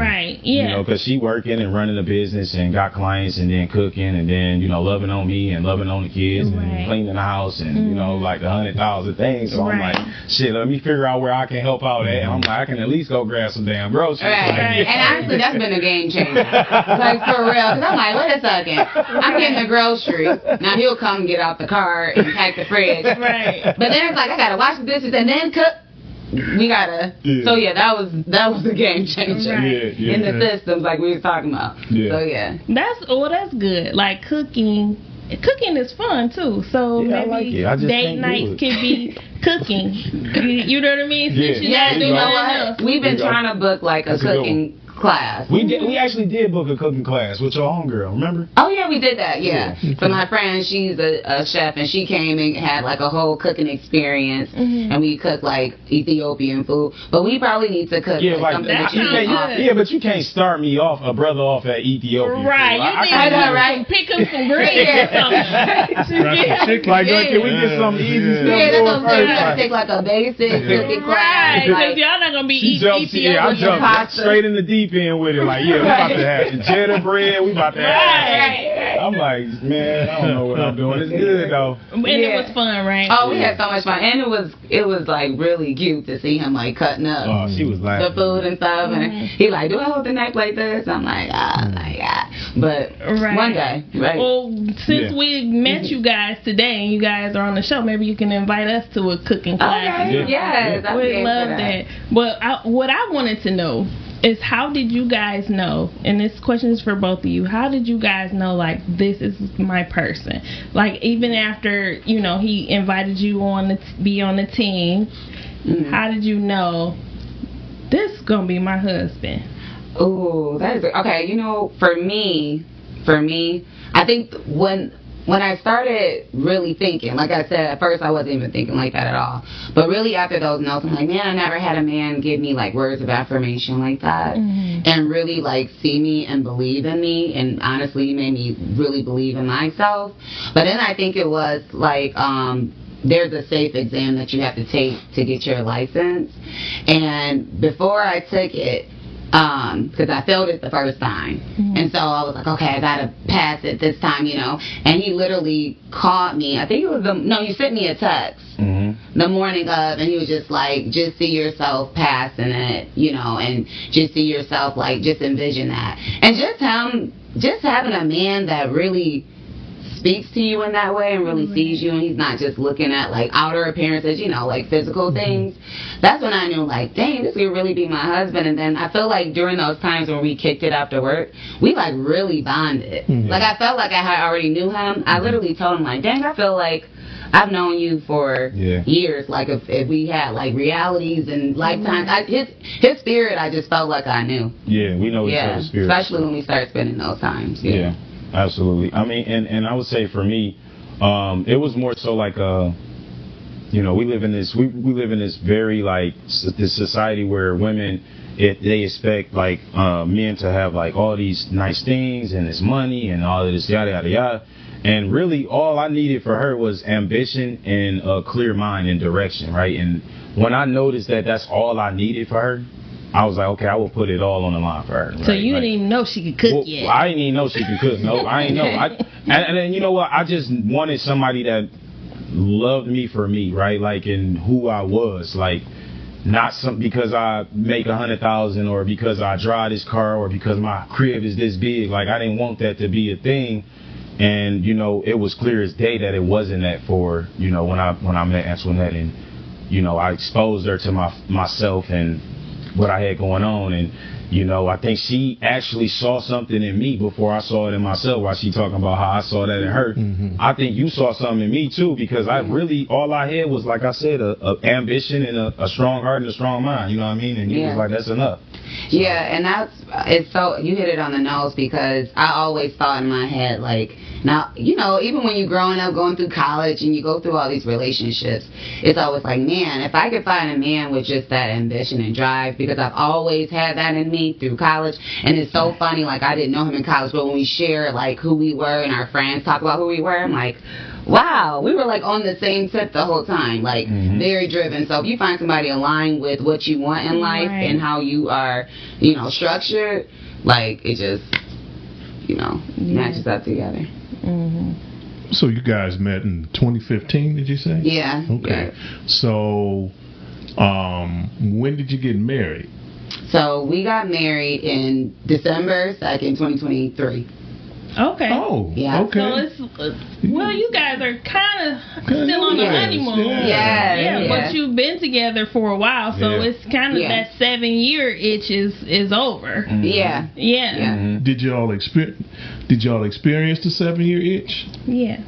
you know, because she working and running a business and got clients and then cooking and then, you know, loving on me and loving on the kids and cleaning the house and you know, like 100,000 things. So I'm like, shit, let me figure out where I can help out at. And I'm like, I can at least go grab some damn groceries. And honestly, that's been a game changer. Like for real, because I'm like, wait a second, I'm getting the groceries. Now he'll come get out the car and pack the fridge. But then it's like I gotta wash the dishes and then cook. we gotta. Yeah. So yeah, that was a game changer in the systems, like we were talking about. Yeah. So yeah, that's good. Like cooking is fun too. So maybe date nights could be cooking. You know what I mean? Since you guys do enough. We've been trying to book like a cooking class. We actually did book a cooking class with your homegirl, remember? Oh yeah, we did that. Yeah. So my friend, she's a chef, and she came and had like a whole cooking experience, and we cooked like Ethiopian food. But we probably need to cook something that but you can't start me off, a brother off at Ethiopian right. food. You need to pick up some greens or something. Like, can we get some easy stuff? Yeah, that's what I'm saying. We gotta take like a basic cooking class. Right, because y'all not gonna be eating Ethiopian I jumped straight in the deep end with it. Like, we about to have the cheddar bread. We about to have. I'm like, man, I don't know what I'm doing. It's good though. And it was fun, right? Oh, we had so much fun, and it was like really cute to see him like cutting up. Oh, she was laughing. The food and stuff, and he like, do I hold the knife like this? I'm like, But one day, right? Well, since we met you guys today, and you guys are on the show, maybe you can invite us to a cooking class. Okay. Yes, we'd love that. But what I wanted to know is, how did you guys know, and this question is for both of you, how did you guys know, like, this is my person? Like, even after, he invited you on to be on the team, how did you know this is going to be my husband? Oh, that is, okay, for me, I think when I started really thinking, like I said, at first I wasn't even thinking like that at all. But really after those notes, I'm like, man, I never had a man give me like words of affirmation like that. And really like see me and believe in me. And honestly, made me really believe in myself. But then I think it was like, there's a safe exam that you have to take to get your license. And before I took it, because I failed it the first time, and so I was like, okay, I gotta pass it this time, and he literally called me. I think it was he sent me a text the morning of, and he was just like, just see yourself passing it, and just see yourself, like, just envision that, and just having a man that really speaks to you in that way and really sees you, and he's not just looking at like outer appearances, like physical things. That's when I knew, like, dang, this could really be my husband. And then I feel like during those times when we kicked it after work, we like really bonded. Like, I felt like I had already knew him. I literally told him, like, dang, I feel like I've known you for years. Like, if we had like realities and lifetimes, his spirit, I just felt like I knew. Yeah, we know each other's spirit, especially when we start spending those times. Yeah. Absolutely. I mean, and I would say for me, it was more so like we live in this very like this society where women, they expect like men to have like all these nice things and this money and all of this yada yada yada. And really, all I needed for her was ambition and a clear mind and direction, right? And when I noticed that that's all I needed for her, I was like, okay, I will put it all on the line for her. Right? So you didn't even know she could cook yet? I didn't even know she could cook. No, I didn't know. And then, you know what? I just wanted somebody that loved me for me, right? Like, in who I was. Like, not because I make $100,000 or because I drive this car or because my crib is this big. Like, I didn't want that to be a thing. And, it was clear as day that it wasn't that for, when I met Antoinette, and, I exposed her to myself and what I had going on, and I think she actually saw something in me before I saw it in myself. While she talking about how I saw that in her, I think you saw something in me too, because I really, all I had was, like I said, a ambition and a strong heart and a strong mind. You know what I mean? And he was like, that's enough. So. Yeah, and it's so, you hit it on the nose, because I always thought in my head, like, now, even when you're growing up, going through college, and you go through all these relationships, it's always like, man, if I could find a man with just that ambition and drive, because I've always had that in me through college. And it's so funny, like, I didn't know him in college, but when we share, like, who we were and our friends talk about who we were, I'm like, wow, we were like on the same tip the whole time, like very driven. So if you find somebody aligned with what you want in life and how you are, structured, like, it just, matches up together. So you guys met in 2015, did you say? Yeah. Okay. Yeah. So when did you get married? So we got married in December 2nd, 2023. Okay. Oh, Yeah. okay. So it's well, you guys are kind of still on the honeymoon. Yeah. But you've been together for a while, so it's kind of that 7-year itch is over. Mm-hmm. Yeah. Yeah. Did y'all experience the 7-year itch? Yeah.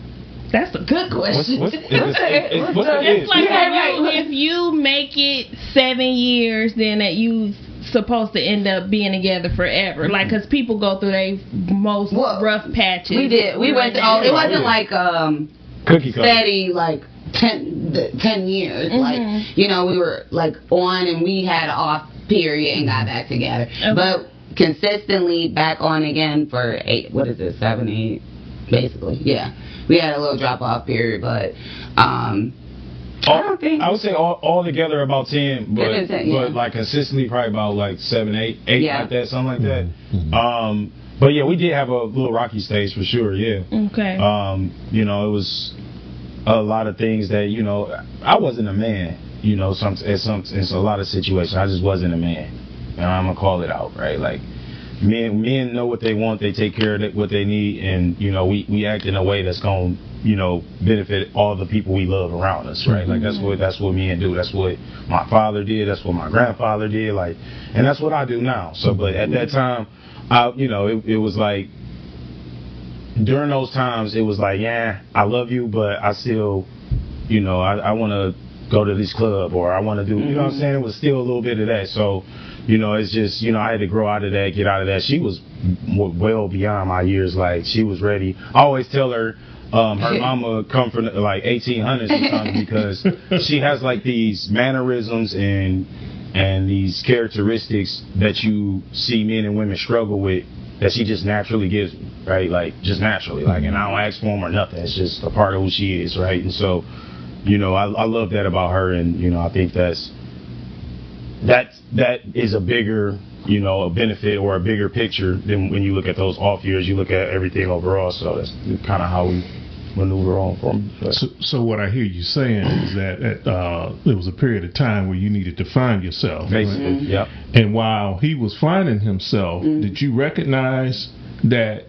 That's a good question. What's It's like if you make it 7 years, then that you supposed to end up being together forever. Like, because people go through their most rough patches. We did. We went. It wasn't like cookie cutter. steady like 10 years. Like, you know, we were like on and we had an off period and got back together. Okay. But consistently back on again for 7, 8, basically. Yeah. We had a little drop off period, but I would say all together about 10, but like consistently probably about like 7, 8 like that, something like that. But yeah, we did have a little rocky stage for sure. Yeah. Okay. You know, it was a lot of things that, you know, I wasn't a man. You know, it's a lot of situations. I just wasn't a man, and I'm gonna call it out, right? Like. Men know what they want. They take care of what they need, and you know we act in a way that's going to benefit all the people we love around us, right? Like that's what men do. That's what my father did. That's what my grandfather did. Like, and that's what I do now. So, but at that time, it was like during those times it was like, yeah, I love you, but I still, I want to go to this club or I want to do, you know what I'm saying? It was still a little bit of that. So. It's just, I had to grow out of that, get out of that. She was well beyond my years. Like, she was ready. I always tell her, her mama come from, like, 1800s or something because she has, like, these mannerisms and these characteristics that you see men and women struggle with that she just naturally gives me, right? Like, just naturally. Like, and I don't ask for them or nothing. It's just a part of who she is, right? And so, I love that about her, and, I think that is a bigger, a benefit or a bigger picture than when you look at those off years. You look at everything overall. So that's kind of how we maneuver on from. So what I hear you saying is that there was a period of time where you needed to find yourself. Basically, right? Yep. And while he was finding himself, did you recognize that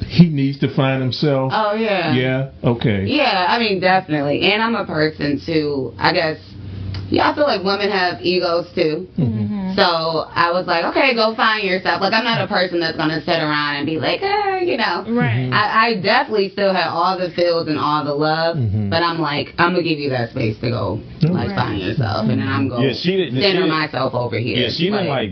he needs to find himself? Oh, yeah. Yeah? Okay. Yeah, I mean, definitely. And I'm a person, too, I guess. Yeah, I feel like women have egos too. So I was like, okay, go find yourself. Like, I'm not a person that's going to sit around and be like, Right. I definitely still have all the feels and all the love, but I'm like, I'm going to give you that space to go, find yourself. And then I'm going to center myself over here. Yeah, she didn't like,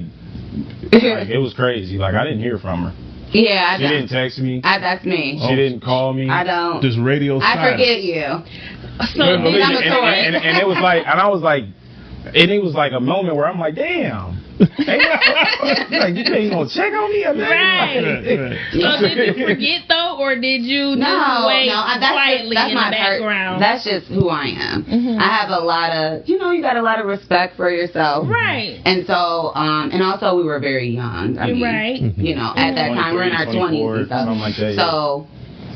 it was crazy. Like, I didn't hear from her. Yeah, she didn't text me. That's me. She didn't call me. I don't. Just radio silence. I forget you. So and it was like, and I was like, and it was like a moment where I'm like, damn. Like, you ain't gonna check on me? Right. So did you forget though, or did you wait quietly in the background? That's just who I am. I have a lot of, you got a lot of respect for yourself. Right. And so, and also we were very young. I mean, at that time we're in our 20s and stuff. Like that, so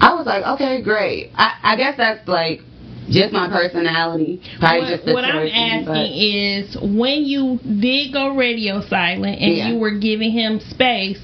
I was like, okay, great. I guess that's like just my personality. What I'm asking is, when you did go radio silent and you were giving him space,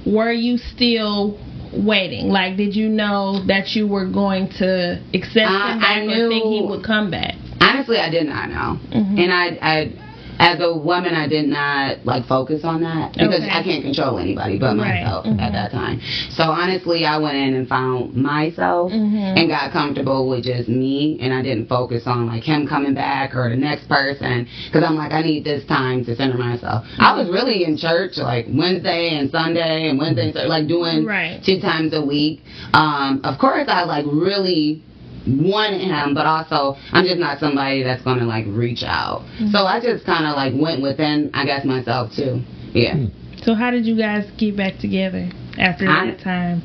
were you still waiting? Like, did you know that you were going to accept him back or think he would come back? Honestly, I did not know. And I as a woman, I did not focus on that because I can't control anybody but myself at that time. So honestly, I went in and found myself and got comfortable with just me, and I didn't focus on him coming back or the next person because I'm like, I need this time to center myself. I was really in church Wednesday and Sunday and Wednesday, doing 2 times a week. Of course, I really wanted him, but also I'm just not somebody that's gonna reach out. So I just kind of went within, I guess, myself too. Yeah. So how did you guys get back together after that time?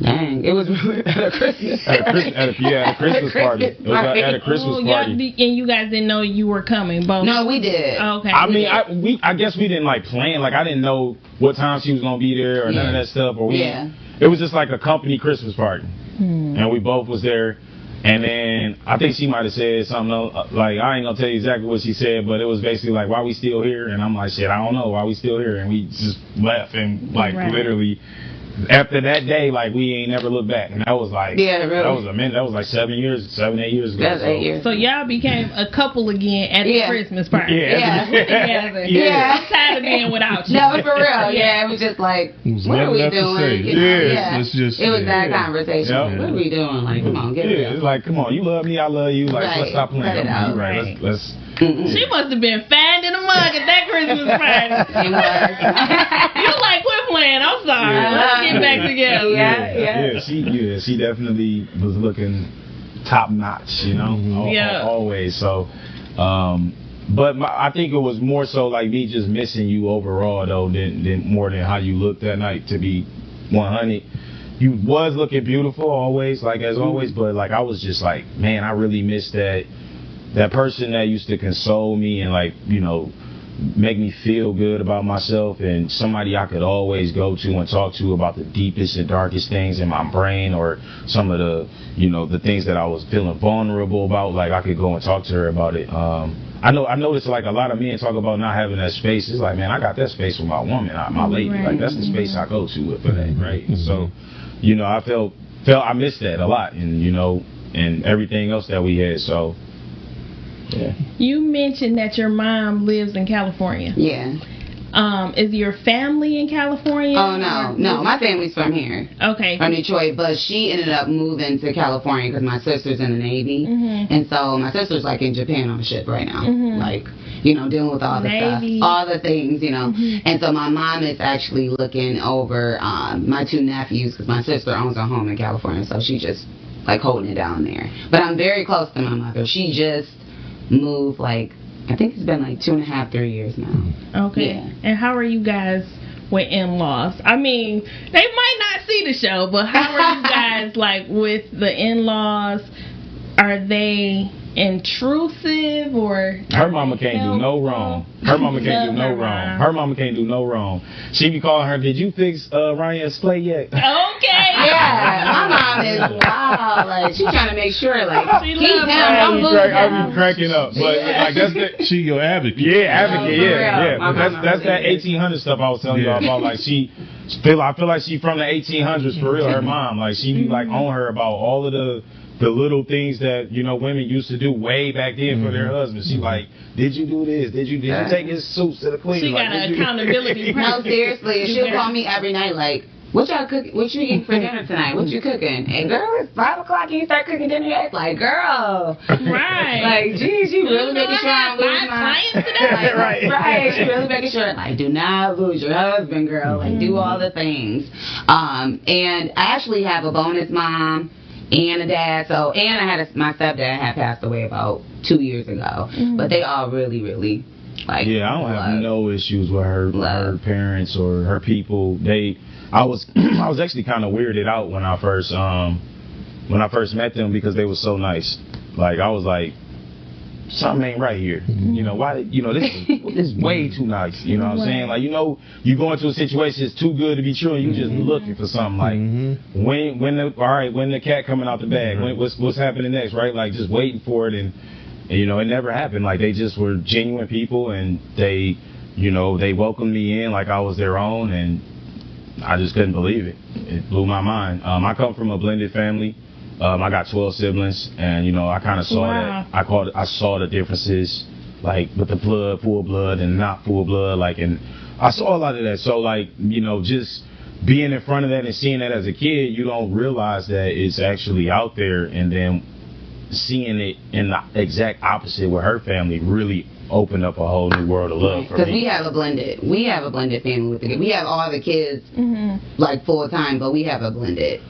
Dang, it was really at a Christmas. At a Christmas party. It was at a Christmas party. And you guys didn't know you were coming, both? No, we did. Okay. I mean, I guess we didn't plan. I didn't know what time she was gonna be there or none of that stuff. Or it was just a company Christmas party, and we both was there. And then I think she might have said something I ain't gonna tell you exactly what she said, but it was basically why we still here? And I'm like, shit, I don't know why we still here. And we just left and literally after that day, like, we ain't never looked back, and that was like, Yeah, really. that was a minute. That was like 7 8 years ago. That's 8 years. So y'all became a couple again at the Yeah. Christmas party. Yeah. Together. Yeah. I'm tired of being without you. No, for real. Yeah, it was just like, It was what are nothing we left to say. doing? You know, Yeah, it's just- it was that yeah. conversation. Yeah. What are we doing? Like, come on, get it. Yeah, it's like, come on, you love me, I love you. Like, Right. let's stop playing. Cut it out. Right. Let's She must have been finding a mug at that Christmas party. It was. You like, quit playing. I'm sorry. Let's get back together. Yeah. She definitely was looking top notch, you know, Yeah. always. So, but I think it was more so like me just missing you overall though, than more than how you looked that night. To be 100, you was looking beautiful always, like as always. But like I was just like, man, I really missed that person that used to console me and like, you know, make me feel good about myself, and somebody I could always go to and talk to about the deepest and darkest things in my brain, or some of the, you know, the things that I was feeling vulnerable about. Like I could go and talk to her about it. I noticed like a lot of men talk about not having that space. It's like, man, I got that space with my woman, my lady. Right. Like that's the space I go to for that, right? So, you know, I felt I missed that a lot, and you know, and everything else that we had. So. Yeah. You mentioned that your mom lives in California. Yeah. Is your family in California? Oh, no. My family's from here. Okay. From Detroit, but she ended up moving to California because my sister's in the Navy. Mm-hmm. And so my sister's like in Japan on a ship right now. Mhm. Like, you know, dealing with all the Navy. stuff, all the things, you know. Mhm. And so my mom is actually looking over my two nephews because my sister owns a home in California. So she just like holding it down there. But I'm very close to my mother. She just moved like, I think it's been like 2.5, 3 years now. Okay. Yeah. And how are you guys with in-laws? I mean, they might not see the show, but how are you guys like with the in-laws? Are they intrusive or her mama can't do no wrong. Her mama can't do no wrong. Her mama can't do no wrong. She be calling her, did you fix Ryan's play yet? Okay. Yeah, my mom is wow. Like she's trying to make sure, like She keep loves him. Ryan. Don't lose I be him. cracking up, but like that's the She your advocate. yeah advocate, for yeah. real. My But mama that's that really is. 1800 stuff I was telling Yeah. y'all about. Like I feel like she from the 1800s for real. Her mom, like she be like on her about all of the little things that, you know, women used to do way back then for their husbands. She like, did you do this? Did you take his suits to the queen? She Like, got did an you- accountability No, person. seriously, she'll call me every night like, what y'all cooking? What you eating for dinner tonight? What you cooking? And girl, it's 5 o'clock and you start cooking dinner yet? Like, girl. Right. Like, geez, you really You making know sure I I lose have my... five clients today? Like, Right. right. She really making sure, like, do not lose your husband, girl. Like, do all the things. And I actually have a bonus mom and a dad. So, and I had my stepdad had passed away about 2 years ago. But they all really, really, like, Yeah, I don't have love. no issues with her parents or her people. I was actually kind of weirded out when I first met them because they were so nice. Like I was like, something ain't right here. You know why? You know this is way too nice. You know what I'm saying? Like, you know, you go into a situation it's too good to be true and you just looking for something. Like when the cat coming out the bag? What's happening next? Right? Like just waiting for it and you know it never happened. Like they just were genuine people and they welcomed me in like I was their own and I just couldn't believe it. It blew my mind. I come from a blended family. I got 12 siblings, and you know I kind of saw that. I saw the differences, like with the blood, full blood, and not full blood. Like, and I saw a lot of that. So, like, you know, just being in front of that and seeing that as a kid, you don't realize that it's actually out there, and then seeing it in the exact opposite with her family really opened up a whole new world of love for me. Because we have a blended family with the kids. We have all the kids like full time, but we have a blended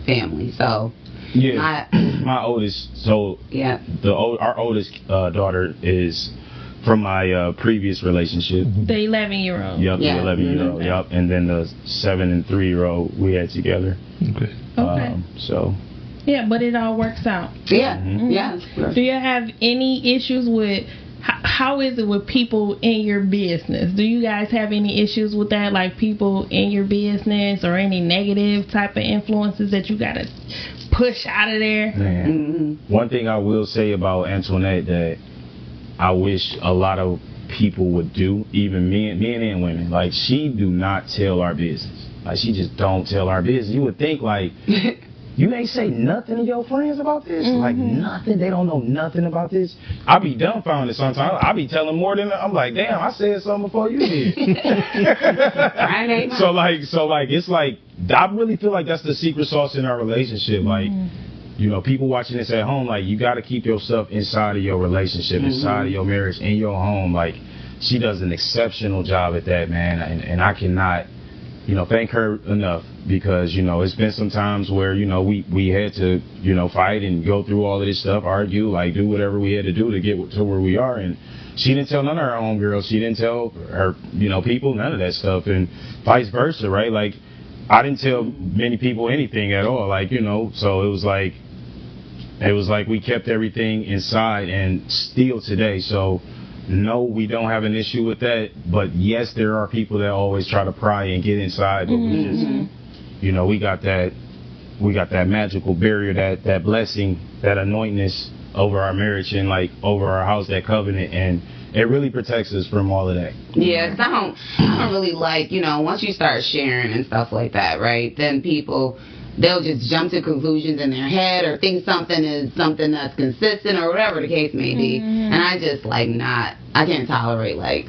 family. So yeah, my oldest. So yeah, our oldest daughter is from my previous relationship. The 11-year-old. Yep, Yeah. the 11-year-old. Yep, and then the 7 and 3-year-old we had together. Okay. So. Yeah, but it all works out. Yeah, yeah. Do you have any issues with how is it with people in your business? Do you guys have any issues with that, like people in your business or any negative type of influences that you gotta push out of there? Man, one thing I will say about Antoinette that I wish a lot of people would do, even men and women, like she do not tell our business. Like, she just don't tell our business. You would think, like, you ain't say nothing to your friends about this? Like, nothing? They don't know nothing about this? I be dumbfounded sometimes. I be telling more than, I'm like, damn, I said something before you did. So, it's like, I really feel like that's the secret sauce in our relationship. Like, you know, people watching this at home, like, you got to keep your stuff inside of your relationship, inside of your marriage, in your home. Like, she does an exceptional job at that, man. And I cannot, you know, thank her enough, because, you know, it's been some times where, you know, we had to, you know, fight and go through all of this stuff, argue, like, do whatever we had to do to get to where we are. And she didn't tell none of her homegirls. She didn't tell her, you know, people, none of that stuff, and vice versa, right? Like, I didn't tell many people anything at all, like, you know, so it was like we kept everything inside, and still today. So, no, we don't have an issue with that, but yes, there are people that always try to pry and get inside, but we just, you know, we got that magical barrier, that blessing, that anointness over our marriage and, like, over our house, that covenant, and it really protects us from all of that. Yeah, 'cause I don't really like, you know, once you start sharing and stuff like that, right, then people, they'll just jump to conclusions in their head or think something is something that's consistent or whatever the case may be. And I just, like, I can't tolerate, like,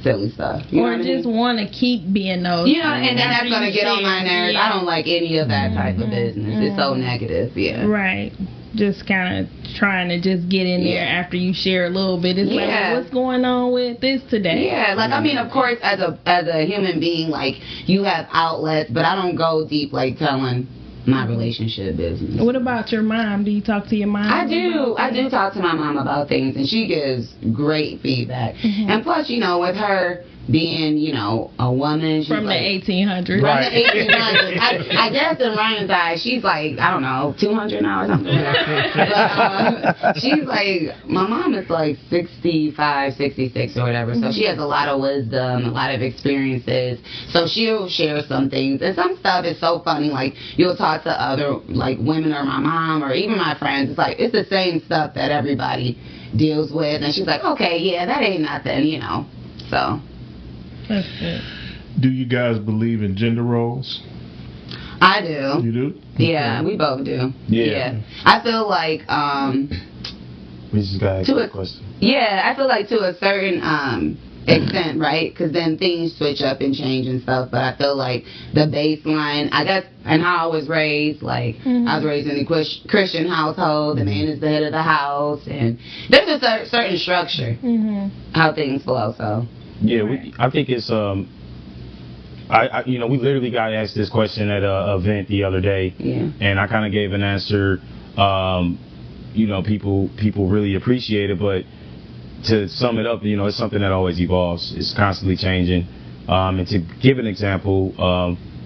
silly stuff. You or just want to keep being those. You know, and then that's going to get on my nerves. Yeah. I don't like any of that type of business. It's so negative, Right. Just kind of trying to just get in there after you share a little bit. It's like, well, what's going on with this today? Yeah, like, I mean, of course, as a human being, like, you have outlets, but I don't go deep, like, telling my relationship business. What about your mom? Do you talk to your mom? I do talk to my mom about things, and she gives great feedback. And plus, you know, with her being, you know, a woman, she's from like, the 1800s. Right. From the 1800s. I guess in Ryan's eyes, she's like, I don't know, 200 now or something. But she's like, my mom is like 65, 66 or whatever, so she has a lot of wisdom, a lot of experiences, so she'll share some things, and some stuff is so funny, like, you'll talk to other, like, women or my mom or even my friends, it's like, it's the same stuff that everybody deals with, and she's like, okay, yeah, that ain't nothing, you know, so. That's good. Do you guys believe in gender roles? I do. You do? Yeah, we both do. Yeah. I feel like We just got to a question. Yeah, I feel like to a certain extent, right? Because then things switch up and change and stuff. But I feel like the baseline, I guess, and how I was raised, like, I was raised in a Christian household. The man is the head of the house, and there's a certain structure how things flow. So. Yeah, I think it's I you know, we literally got asked this question at an event the other day, and I kind of gave an answer. You know, people really appreciate it, but to sum it up, you know, it's something that always evolves. It's constantly changing. And to give an example,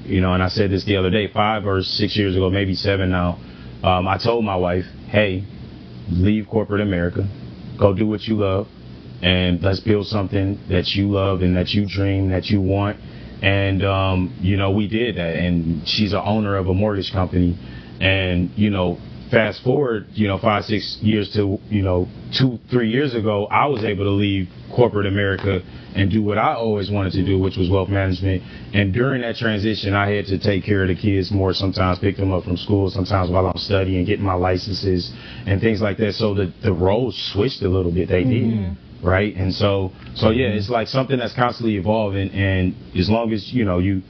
you know, and I said this the other day, 5 or 6 years ago, maybe 7 now. I told my wife, hey, leave corporate America, go do what you love. And let's build something that you love and that you dream, that you want. And, you know, we did that. And she's an owner of a mortgage company. And, you know, fast forward, you know, 5, 6 years to, you know, 2, 3 years ago, I was able to leave corporate America and do what I always wanted to do, which was wealth management. And during that transition, I had to take care of the kids more, sometimes pick them up from school, sometimes while I'm studying, getting my licenses and things like that. So the roles switched a little bit. They did. Right, and so yeah, it's like something that's constantly evolving, and as long as, you know, you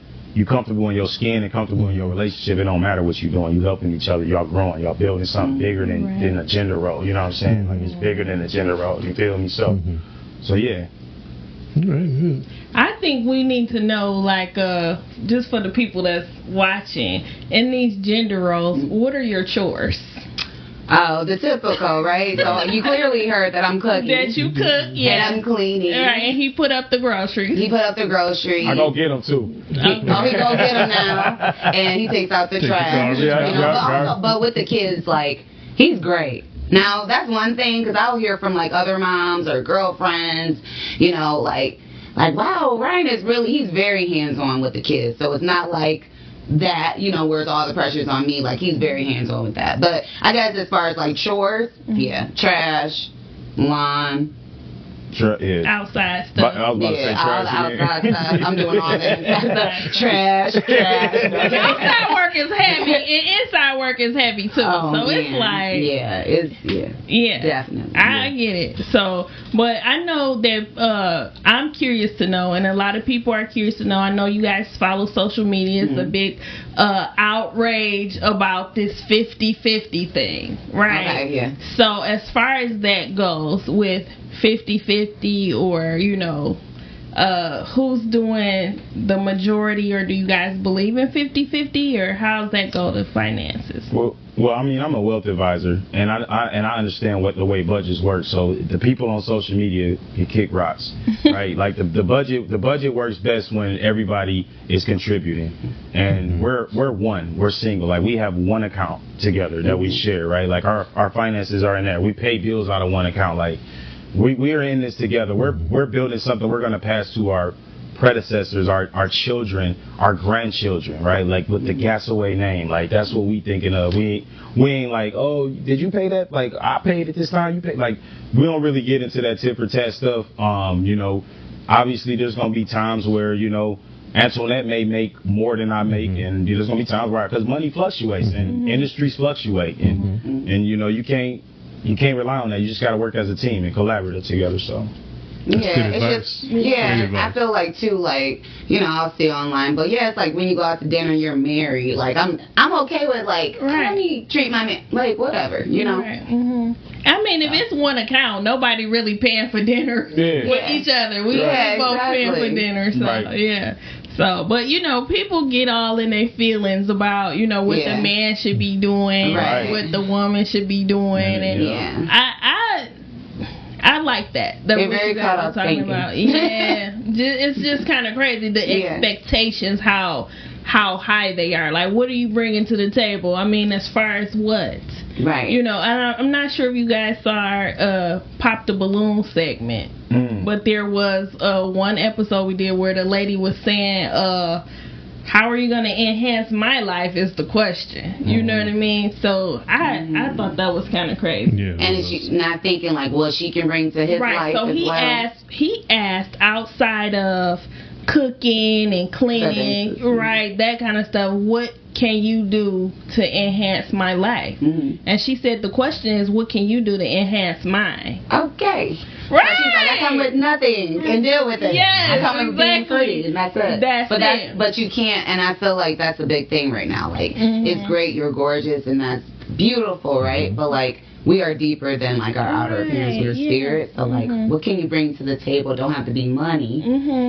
comfortable in your skin and comfortable in your relationship, it don't matter what you're doing. You helping each other, y'all growing, y'all building something bigger than a gender role. You know what I'm saying? Like, it's bigger than a gender role. You feel me? So yeah. I think we need to know, like, just for the people that's watching, in these gender roles, what are your chores? Oh, the typical, right? So you clearly heard that I'm cooking. That you cook, yeah. And I'm cleaning. Right, and he put up the groceries. I go get them, too. He go get them now, and he takes out the trash. But with the kids, like, he's great. Now, that's one thing, because I'll hear from, like, other moms or girlfriends, you know, like, wow, Ryan is he's very hands-on with the kids. So it's not like that, you know, where all the pressure's on me. Like, he's very hands-on with that. But I guess as far as, like, chores, trash, lawn, outside stuff. But I was about to say trash outside stuff. I'm doing all that. Trash. Outside work is heavy, and inside work is heavy too. Oh, so man. it's like, yeah, definitely. I get it. So, but I know that I'm curious to know, and a lot of people are curious to know. I know you guys follow social media. It's a big outrage about this 50-50 thing, right? Okay, yeah. So as far as that goes with 50-50, or who's doing the majority, or do you guys believe in 50-50, or how's that go to finances? Well, I mean, I'm a wealth advisor, and I understand the way budgets work. So the people on social media can kick rocks, right? Like the budget works best when everybody is contributing, and we're single. Like we have one account together that we share, right? Like our finances are in there. We pay bills out of one account. Like we are in this together. We're building something we're gonna pass to our predecessors, our children, our grandchildren, right? Like with the Gassaway name, like that's what we thinking of. We ain't like, oh, did you pay that? Like I paid it this time, you paid. Like we don't really get into that tit for tat stuff. Obviously there's gonna be times where Antoinette may make more than I make, and there's gonna be times where, because money fluctuates and industries fluctuate, and you can't rely on that. You just got to work as a team and collaborate together. So. It's just I feel like too, like I'll see online, but it's like when you go out to dinner, you're married. Like I'm okay with let me treat my man, like whatever, Right. I mean, if it's one account, nobody really paying for dinner with each other. We both paying for dinner, so So, but people get all in their feelings about what the man should be doing, what the woman should be doing, and I like that. They're very caught up thinking. About. Yeah, it's just kind of crazy, the expectations, how high they are. Like, what are you bringing to the table? I mean, as far as what? Right. I'm not sure if you guys saw our Pop the Balloon segment, but there was one episode we did where the lady was saying, how are you going to enhance my life is the question. You know what I mean? So I thought that was kind of crazy. Yeah, and she's not thinking like what she can bring to his life so he asked outside of cooking and cleaning, that kind of stuff, what can you do to enhance my life? And she said the question is, what can you do to enhance mine? Okay. Right. So she's like, I come with nothing and deal with it. Yes, I come with being free, and that's it. But you can't, and I feel like that's a big thing right now. Like, it's great, you're gorgeous, and that's beautiful, right? But like, we are deeper than like our outer appearance. We're spirit. So like, what can you bring to the table? It don't have to be money.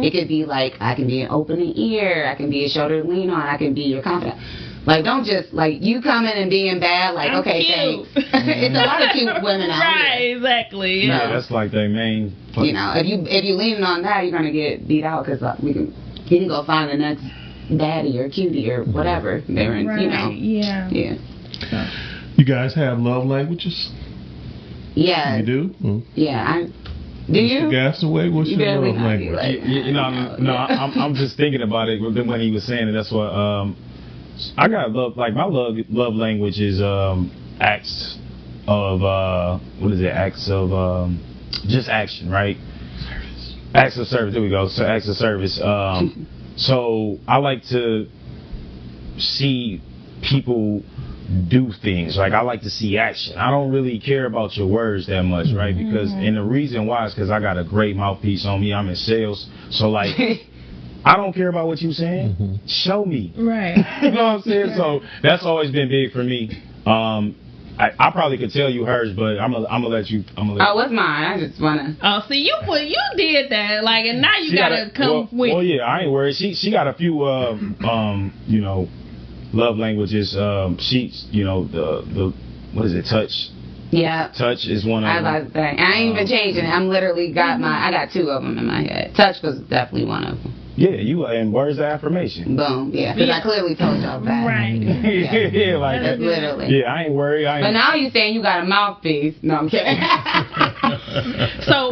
It could be like, I can be an opening ear. I can be a shoulder to lean on. I can be your confidant. Like, don't just like you coming and being bad. Like, I'm okay, cute. thanks. It's a lot of cute women out here. Right, exactly. Yeah, that's like their main. If you leaning on that, you're gonna get beat out because you can go find the next baddie or cutie or whatever. They're in, Yeah. You guys have love languages? Yeah. You do? Yeah, do you? Mr. Gassaway, what's your love language? I'm just thinking about it when he was saying it. That's what I got love. Like my love language is acts of acts of just action, right? Acts of service. There we go. So acts of service. So I like to see people do things. Like I like to see action. I don't really care about your words that much, right? Because and the reason why is because I got a great mouthpiece on me. I'm in sales, so like I don't care about what you're saying. Show me. Right. You know what I'm saying? So that's always been big for me. I probably could tell you hers, but I'm gonna let you. What's mine? I just wanna. Oh, see, you did that, like, and now you gotta come with. Well, yeah, I ain't worried. She got a few, love languages. She's, the what is it? Touch. Yeah. Touch is one of them. I like that. I ain't even changing it. I'm literally I got two of them in my head. Touch was definitely one of them. Yeah, and words of affirmation. Boom. Yeah, because I clearly told y'all that. Right. Yeah, like that's literally. Yeah, I ain't worried. But now you saying you got a mouthpiece. No, I'm kidding. So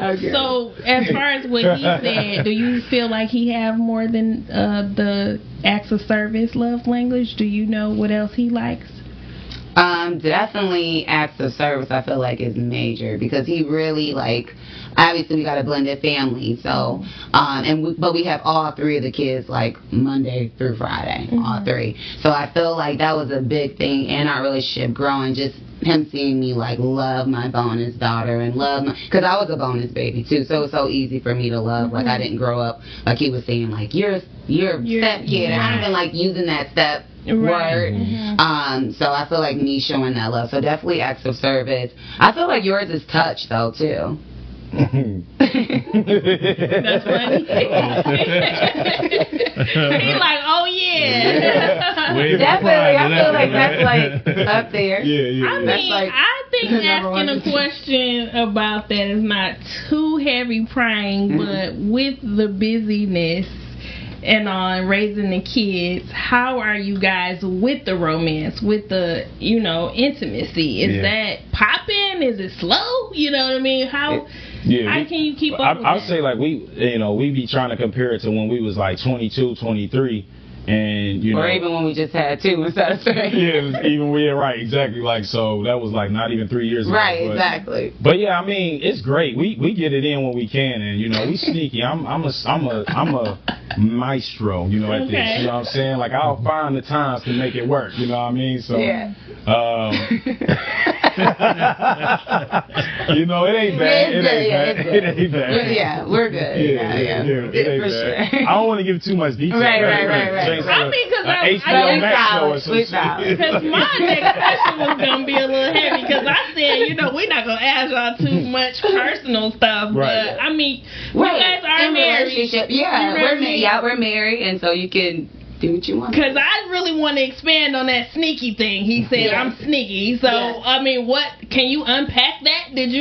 as far as what he said, do you feel like he have more than the acts of service love language? Do you know what else he likes? Definitely acts of service. I feel like is major because he really like. Obviously, we got a blended family, so but we have all three of the kids like Monday through Friday, all three. So I feel like that was a big thing in our relationship growing. Just him seeing me like love my bonus daughter and love my, because I was a bonus baby too, so it was so easy for me to love. Like I didn't grow up like he was saying like you're step kid. I haven't been like using that step word. So I feel like me showing that love. So definitely acts of service. I feel like yours is touch though too. That's funny. He's like, oh yeah. Definitely, I feel like that's like up there. I mean, like, I think asking a question about that is not too heavy prying, but with the busyness and on raising the kids, how are you guys with the romance, with the intimacy? Is that popping? Is it slow? You know what I mean? How can you keep up with I would that? say like we be trying to compare it to when we was like 22, 23. And or even when we just had 2 instead of 3. Yeah, even we right, exactly. Like so, that was like not even 3 years ago. Right, exactly. But yeah, I mean, it's great. We get it in when we can, and we sneaky. I'm a maestro, at this. You know what I'm saying? Like I'll find the times to make it work. You know what I mean? So yeah. It ain't bad. It ain't bad. Yeah, we're good. Yeah. It ain't bad. Sure. I don't want to give too much detail. Right. I mean, because HBO Max show or some shit. Because my next question was gonna be a little heavy. Because I said, we're not gonna ask y'all too much personal stuff. Right. But I mean, you guys are in married. Relationship. Yeah, we're married, and so you can do what you want. Because I really want to expand on that sneaky thing. He said, I'm sneaky. So, I mean, what, can you unpack that? Is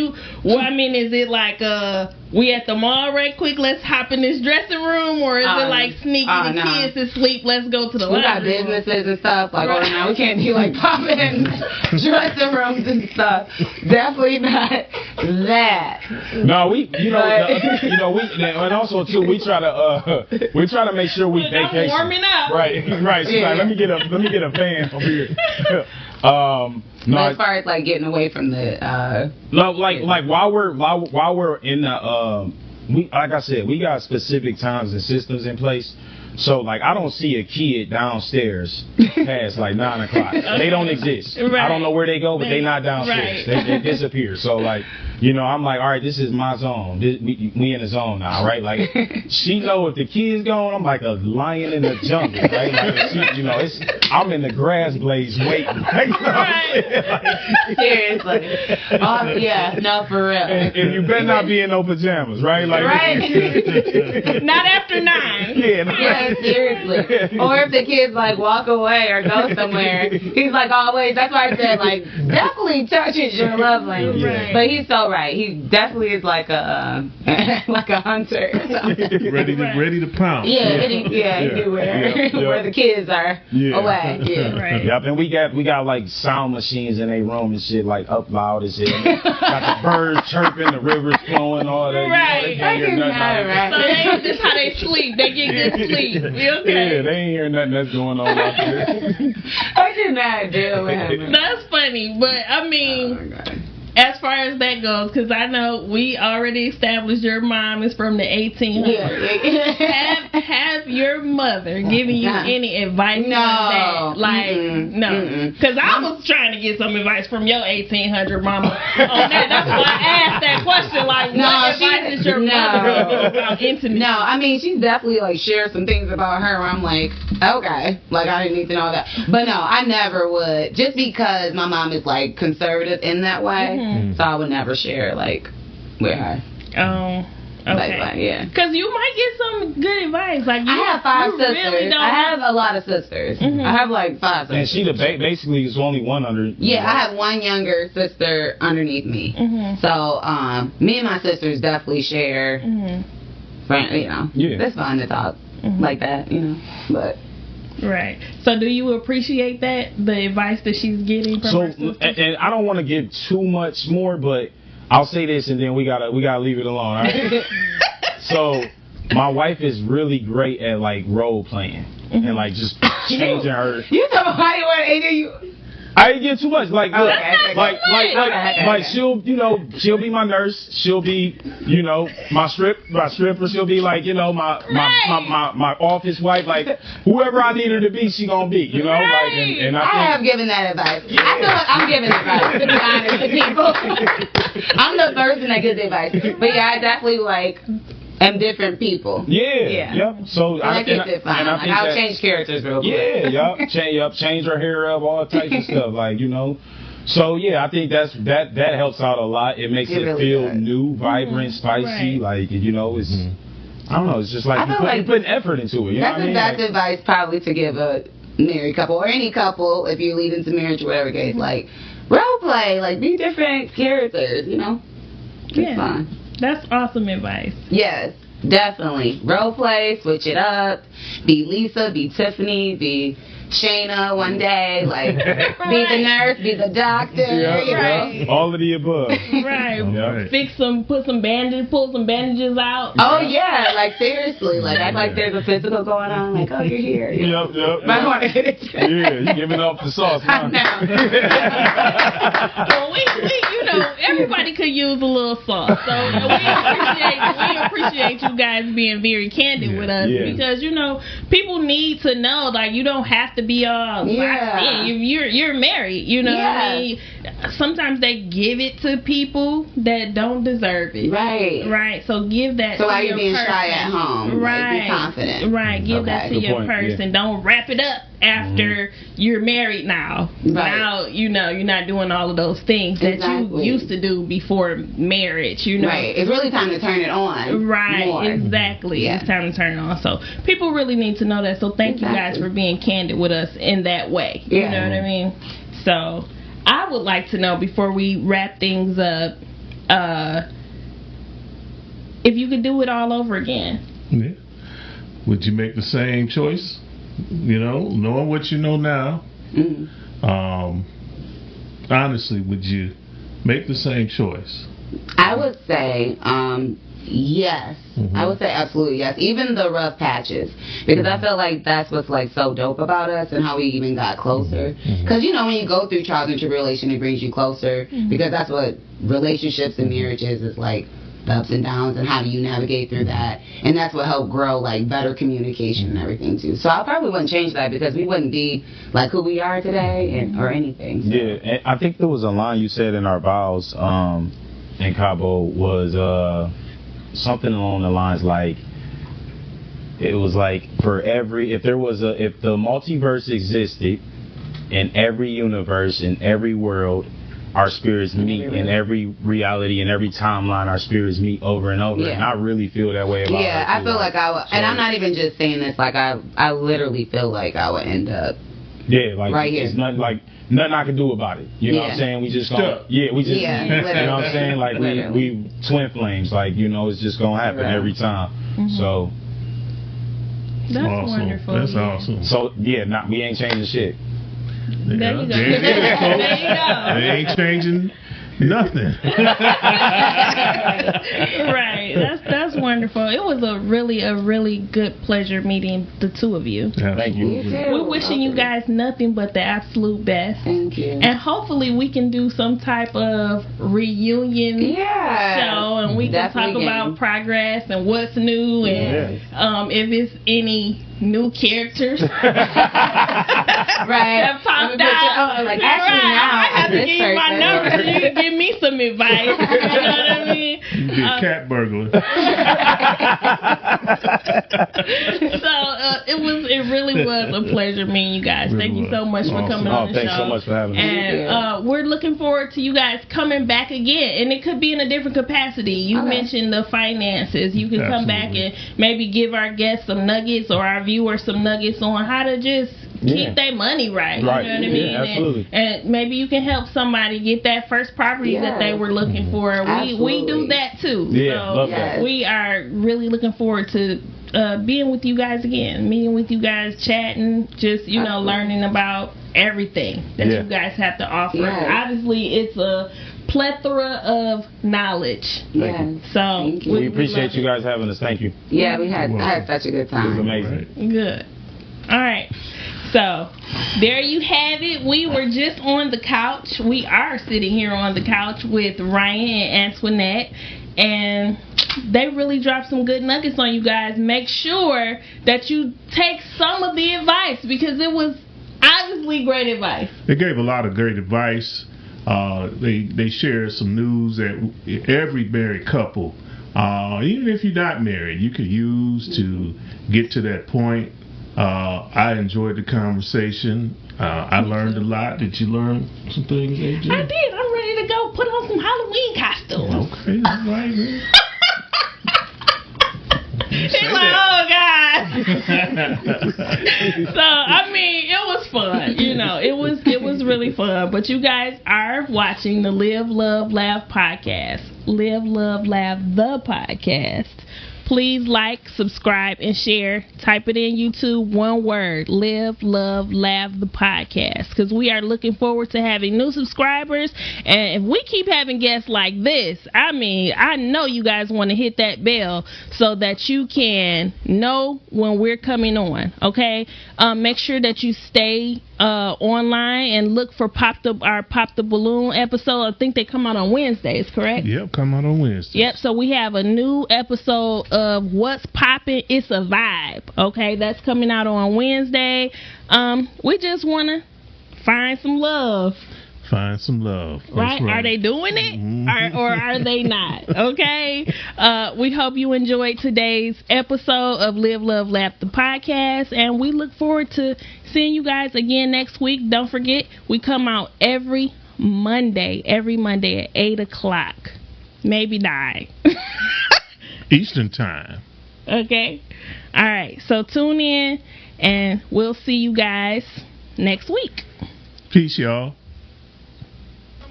it like, we at the mall right quick, let's hop in this dressing room? Or is it like sneaky, the kids is asleep, let's go to the We got businesses and stuff. Like, now we can't be like popping in dressing rooms and stuff. Definitely not that. No, and also too, we try to make sure we vacation. I'm warming up. Right. She's like, let me get a fan over here. As far as like getting away from the like while we're in the like I said, we got specific times and systems in place. So like I don't see a kid downstairs past like 9 o'clock. They don't exist. I don't know where they go, but they not downstairs. They disappear. So like I'm like, all right, this is my zone. We in the zone now, right? Like she know if the kid's going, I'm like a lion in the jungle, right? Like I'm in the grass blades waiting. Seriously. No, for real. And you better not be in no pajamas, right? Like not after 9. Yeah, seriously. Or if the kids like walk away or go somewhere, he's like always. That's why I said like definitely touch is your love language. Right. But he's so right. He definitely is like a hunter. Ready to pounce. Where the kids are away. Yeah. Right. Yep, and we got like sound machines in their room and shit, like up loud and shit. Got the birds chirping, the rivers flowing, all that. Right. So this how they sleep. They get good sleep. Okay. Yeah, they ain't hearing nothing that's going on out there. I did not deal with him. That's funny, but I mean, as far as that goes, because I know we already established your mom is from the 1800s. Yeah. Have your mother given you any advice on that? Like, no. Because I was trying to get some advice from your 1800 mama on that. That's why I asked that question. Like, what advice is your mother giving about intimacy? No, I mean, she's definitely, like, shared some things about her where I'm like, okay. Like, I didn't need to know that. But no, I never would. Just because my mom is, like, conservative in that way. So I would never share like with her. Oh, okay. Like, because you might get some good advice. Like I have 5 sisters. Really I have a lot of sisters. I have like 5 sisters. And she basically is only one under. Yeah, I have one younger sister underneath me. So me and my sisters definitely share. It's fun to talk like that, but. Right. So do you appreciate that, the advice that she's getting from her sisters? And I don't want to give too much more, but I'll say this and then we gotta leave it alone. All right? So my wife is really great at like role playing and like just changing her. You talking about how you want to you? I ain't get too much. Like, look, like she'll be my nurse. She'll be, my stripper. She'll be like, my office wife. Like, whoever I need her to be, she gonna be. Like, and I have given that advice. I feel like I'm giving advice, to be honest with people. I'm the person that gives advice. But yeah, I definitely am different people. Yeah. So I get it fine. I'll change characters real quick. Change her hair up, all types of stuff. So yeah, I think that helps out a lot. It makes it really feel new, vibrant, spicy. Right. It's I don't know. It's just like you're putting effort into it. That's the best advice probably to give a married couple or any couple if you lead into marriage or whatever case. Role play, be different characters. It's fun. That's awesome advice. Yes, definitely. Role play, switch it up. Be Lisa, be Tiffany, be Shayna one day. Be the nurse, be the doctor. Right. All of the above. Right. Pull some bandages out. Oh yeah, seriously, act like there's a physical going on. Oh, you're here. Yep. I want to hit it. You're giving up the sauce. Huh? Well, we everybody could use a little sauce. So we appreciate you guys being very candid with us because people need to know you don't have to be all boxed in. You're married. What I mean? Sometimes they give it to people that don't deserve it. Right. So give that. So why you being person. shy at home? Right. Be confident. Right. Give that to your person. Don't wrap it up after you're married now. Right. Now you're not doing all of those things that you used to do before marriage. Right. It's really time to turn it on. Right. More. Exactly. Yeah. It's time to turn it on. So people really need to know that. So thank you guys for being candid with us in that way. You know what I mean? So I would like to know before we wrap things up, if you could do it all over again. Yeah. Would you make the same choice? Knowing what you know now. Honestly, would you make the same choice? I would say yes. I would say absolutely yes. Even the rough patches, because I feel like that's what's so dope about us and how we even got closer. Because when you go through trials and tribulation, it brings you closer. Because that's what relationships and marriages is the ups and downs, and how do you navigate through that, and that's what helped grow better communication and everything too. So I probably wouldn't change that because we wouldn't be who we are today or anything. So. Yeah, and I think there was a line you said in our vows in Cabo was something along the lines it was for every if the multiverse existed in every universe in every world, our spirits meet in every reality, in every timeline, our spirits meet over and over. And I really feel that way about it. Yeah, I feel like I would, and I'm not even just saying this, I literally feel like I would end up right here. It's nothing I can do about it. You know what I'm saying? We just gonna, you know what I'm saying? We twin flames, it's just gonna happen every time. So that's awesome. Wonderful. That's awesome. So we ain't changing shit. There you go. There you go. They ain't changing nothing. Right. That's wonderful. It was a really good pleasure meeting the two of you. Thank you. We're wishing you guys nothing but the absolute best. Thank you. And hopefully we can do some type of reunion show, and we can talk about progress and what's new, and if it's any new characters have popped out. Actually, now I have to give you my number. You can give me some advice. You know what I mean? You be a cat burglar. So it really was a pleasure meeting you guys. Thank you so much for coming on the show. Thanks so much for having me. And we're looking forward to you guys coming back again, and it could be in a different capacity. You mentioned the finances. You can come back and maybe give our guests some nuggets or our viewers some nuggets on how to just keep their money right. You know what I mean? Yeah, absolutely. And maybe you can help somebody get that first property that they were looking for. We do that too. Yeah, so love that. We are really looking forward to being with you guys again, meeting with you guys, chatting, just learning about everything that you guys have to offer. Obviously, it's a plethora of knowledge. So we appreciate you guys having us. Thank you. Yeah, I had such a good time. It was amazing. Good. All right. So, there you have it. We were just on the couch. We are sitting here on the couch with Ryan and Antoinette. And they really dropped some good nuggets on you guys. Make sure that you take some of the advice because it was obviously great advice. They gave a lot of great advice. They shared some news that every married couple, even if you're not married, you could use to get to that point. I enjoyed the conversation. I learned a lot. Did you learn some things, AJ? I did. I'm ready to go put on some Halloween costumes. Okay, all right, man. He's like, oh, God. So, I mean, it was fun. You know, it was really fun. But you guys are watching the Live, Love, Laugh podcast. Live, Love, Laugh, the podcast. Please like, subscribe, and share. Type it in YouTube, one word, Live, Love, Laugh, the podcast. Because we are looking forward to having new subscribers. And if we keep having guests like this, I mean, I know you guys want to hit that bell so that you can know when we're coming on, okay? Make sure that you stay online and look for our Pop the Balloon episode. I think they come out on Wednesdays, correct? Yep, come out on Wednesdays. Yep, so we have a new episode of What's Poppin', It's a Vibe. Okay, that's coming out on Wednesday. We just want to find some love. Find some love. Right? Are they doing it? Or are they not? Okay. We hope you enjoyed today's episode of Live, Love, Laugh, the podcast. And we look forward to seeing you guys again next week. Don't forget, we come out every Monday at 8 o'clock. Maybe 9. Eastern time. Okay. All right. So tune in and we'll see you guys next week. Peace, y'all.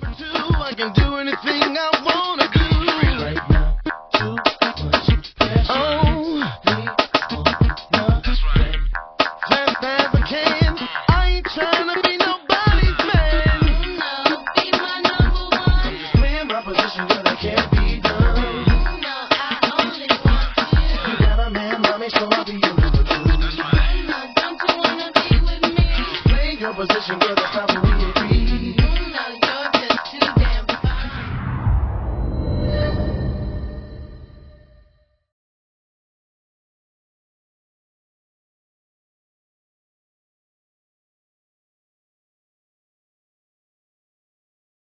I can do anything I wanna do right now. Too much pressure. That's right. Fast as I can. I ain't trying to be nobody's man. No, be my number one. Playing my position, but I can't be done. No, I only want you. You got a man, mommy, so I'll be your number two. That's right. Don't you wanna be with me? Play your position, but